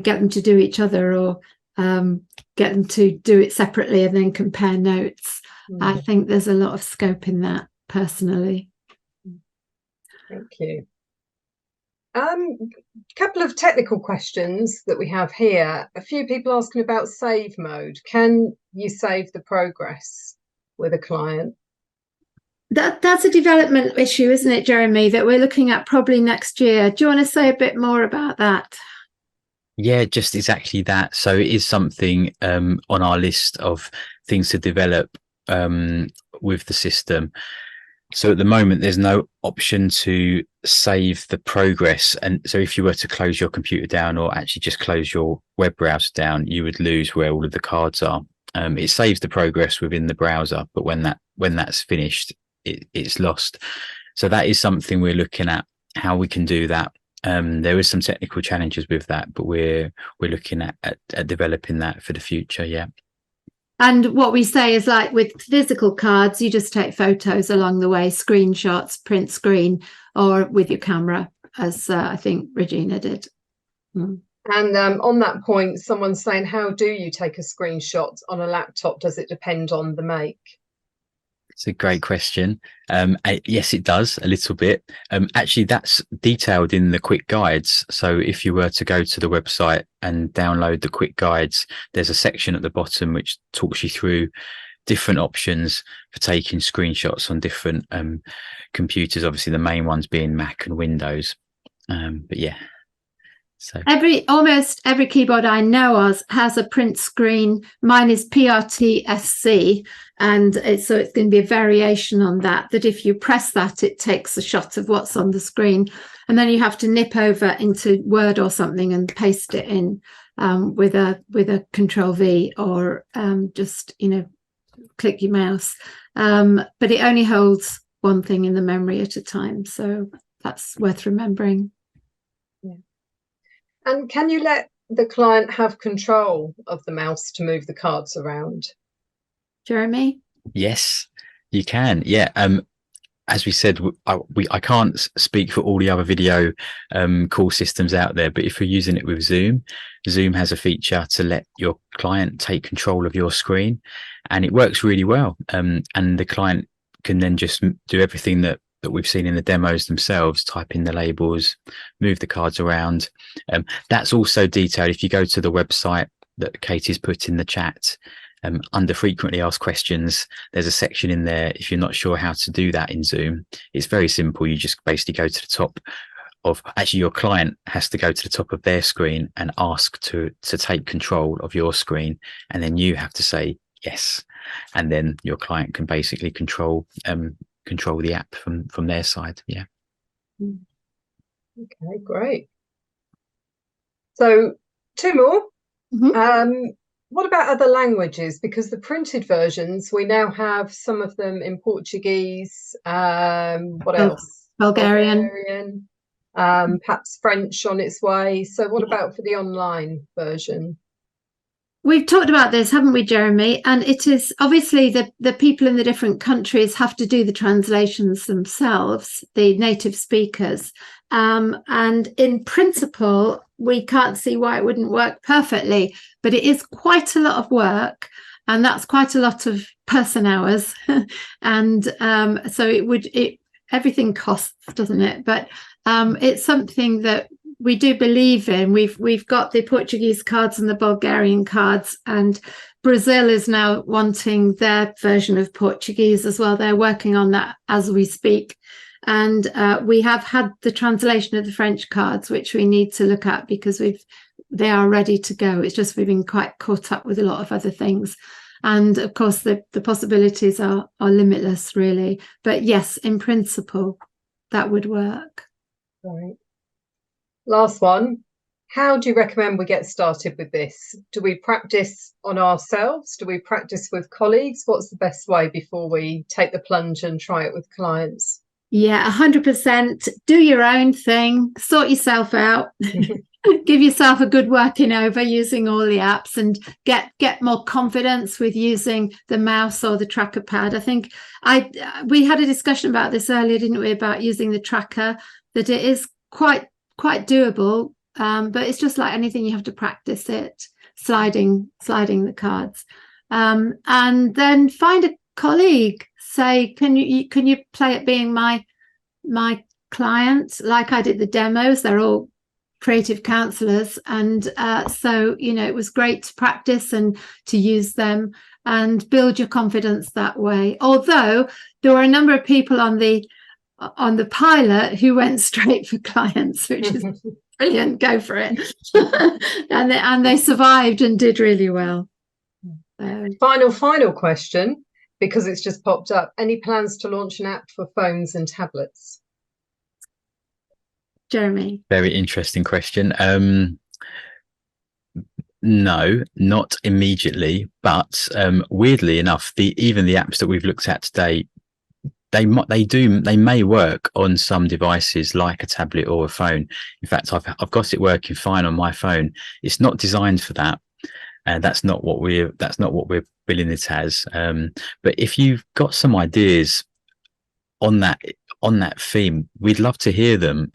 get them to do each other, or get them to do it separately and then compare notes. I think there's a lot of scope in that, personally. Thank you. Couple of technical questions that we have here. A few people asking about save mode. Can you save the progress with a client? That's a development issue, isn't it, Jeremy, that we're looking at probably next year? Do you want to say a bit more about that? Yeah, just exactly that. So it is something on our list of things to develop with the system. So at the moment, there's no option to save the progress. And so if you were to close your computer down, or actually just close your web browser down, you would lose where all of the cards are. It saves the progress within the browser, but when that's finished, it's lost. So that is something we're looking at, how we can do that. There is some technical challenges with that, but we're looking at developing that for the future. Yeah. And what we say is, like with physical cards, you just take photos along the way, screenshots, print screen, or with your camera, as I think Regina did. And on that point, someone's saying, how do you take a screenshot on a laptop? Does it depend on the make? It's a great question. Yes, it does a little bit. Actually, that's detailed in the quick guides. So if you were to go to the website and download the quick guides, there's a section at the bottom which talks you through different options for taking screenshots on different computers. Obviously, the main ones being Mac and Windows. But yeah, So almost every keyboard I know of has a print screen. Mine is PRT-SC, and so it's going to be a variation on that. That if you press that, it takes a shot of what's on the screen, and then you have to nip over into Word or something and paste it in with a Control V, or just click your mouse. But it only holds one thing in the memory at a time, so that's worth remembering. And can you let the client have control of the mouse to move the cards around? Jeremy? Yes, you can. Yeah. As we said, I can't speak for all the other video call systems out there, but if you're using it with Zoom, Zoom has a feature to let your client take control of your screen, and it works really well. And the client can then just do everything that we've seen in the demos themselves, type in the labels, move the cards around. That's also detailed. If you go to the website that Katie's put in the chat, under frequently asked questions, there's a section in there. If you're not sure how to do that in Zoom, it's very simple. You just basically go to the top of, actually your client has to go to the top of their screen and ask to take control of your screen, and then you have to say yes, and then your client can basically control the app from their side. Yeah. Okay, great. So 2 more. What about other languages? Because the printed versions, we now have some of them in Portuguese. What else? Bulgarian. Perhaps French on its way. So what about for the online version? We've talked about this, haven't we, Jeremy? And it is obviously the people in the different countries have to do the translations themselves, the native speakers. And in principle, we can't see why it wouldn't work perfectly, but it is quite a lot of work, and that's quite a lot of person hours. And so everything costs, doesn't it? But it's something that we do believe in. We've got the Portuguese cards and the Bulgarian cards, and Brazil is now wanting their version of Portuguese as well. They're working on that as we speak. And we have had the translation of the French cards, which we need to look at because they are ready to go. It's just we've been quite caught up with a lot of other things. And of course, the possibilities are limitless, really. But yes, in principle, that would work. Right. Last one. How do you recommend we get started with this? Do we practice on ourselves? Do we practice with colleagues? What's the best way before we take the plunge and try it with clients? Yeah, 100%. Do your own thing. Sort yourself out. Give yourself a good working over using all the apps, and get more confidence with using the mouse or the tracker pad. I think we had a discussion about this earlier, didn't we, about using the tracker, that it is quite doable, but it's just like anything, you have to practice it, sliding the cards, and then find a colleague. Say, can you play at being my client, like I did the demos? They're all creative counselors, and so it was great to practice and to use them and build your confidence that way. Although there were a number of people on the pilot who went straight for clients, which is brilliant. Go for it. and they survived and did really well. So. Final question, because it's just popped up. Any plans to launch an app for phones and tablets? Jeremy? Very interesting question. No, not immediately, but weirdly enough, even the apps that we've looked at today, they may work on some devices like a tablet or a phone. In fact, I've got it working fine on my phone. It's not designed for that, and that's not what we're billing it as. But if you've got some ideas on that theme, we'd love to hear them.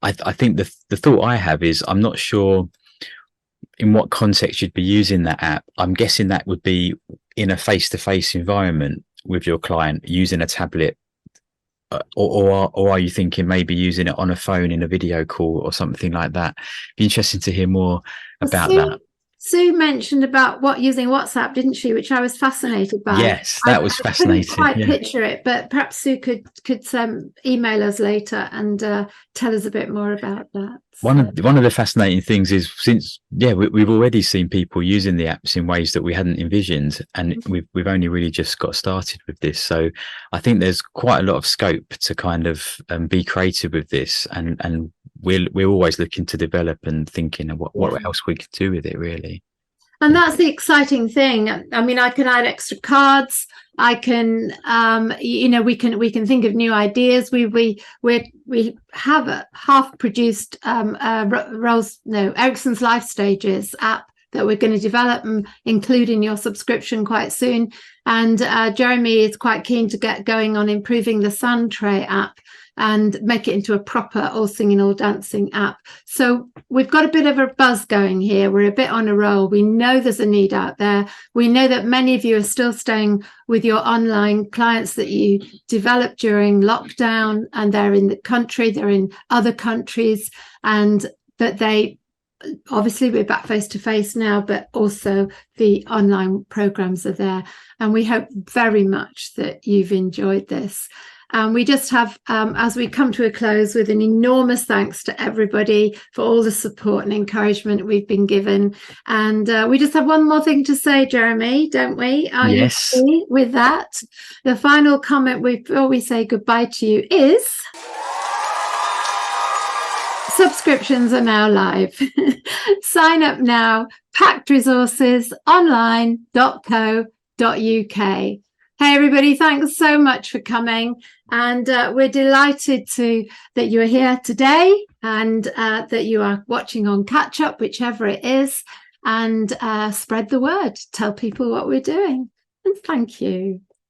I think the thought I have is, I'm not sure in what context you'd be using that app. I'm guessing that would be in a face-to-face environment with your client using a tablet, or are you thinking maybe using it on a phone in a video call or something like that? Be interesting to hear more about that. Sue mentioned about using WhatsApp, didn't she? Which I was fascinated by. Yes, that was fascinating. I couldn't quite picture it, but perhaps Sue could email us later and tell us a bit more about that. One of the fascinating things is, since we've already seen people using the apps in ways that we hadn't envisioned, and we've only really just got started with this. So I think there's quite a lot of scope to kind of be creative with this, and we're always looking to develop and thinking of what else we could do with it, really. And that's the exciting thing. I mean, I can add extra cards. I can, we can think of new ideas. We have a half-produced Erickson's Life Stages app that we're going to develop and include in your subscription quite soon. And Jeremy is quite keen to get going on improving the Sand Tray app and make it into a proper all singing, all dancing app. So we've got a bit of a buzz going here. We're a bit on a roll. We know there's a need out there. We know that many of you are still staying with your online clients that you developed during lockdown, and they're in the country, they're in other countries, and that they obviously we're back face to face now, but also the online programs are there. And we hope very much that you've enjoyed this. We just have, as we come to a close, with an enormous thanks to everybody for all the support and encouragement we've been given. And we just have one more thing to say, Jeremy, don't we? Are you happy with that? The final comment before we say goodbye to you is... subscriptions are now live. Sign up now, pactresourcesonline.co.uk. Hey everybody, thanks so much for coming, and we're delighted that you are here today, and that you are watching on Catch Up, whichever it is, and spread the word, tell people what we're doing, and thank you.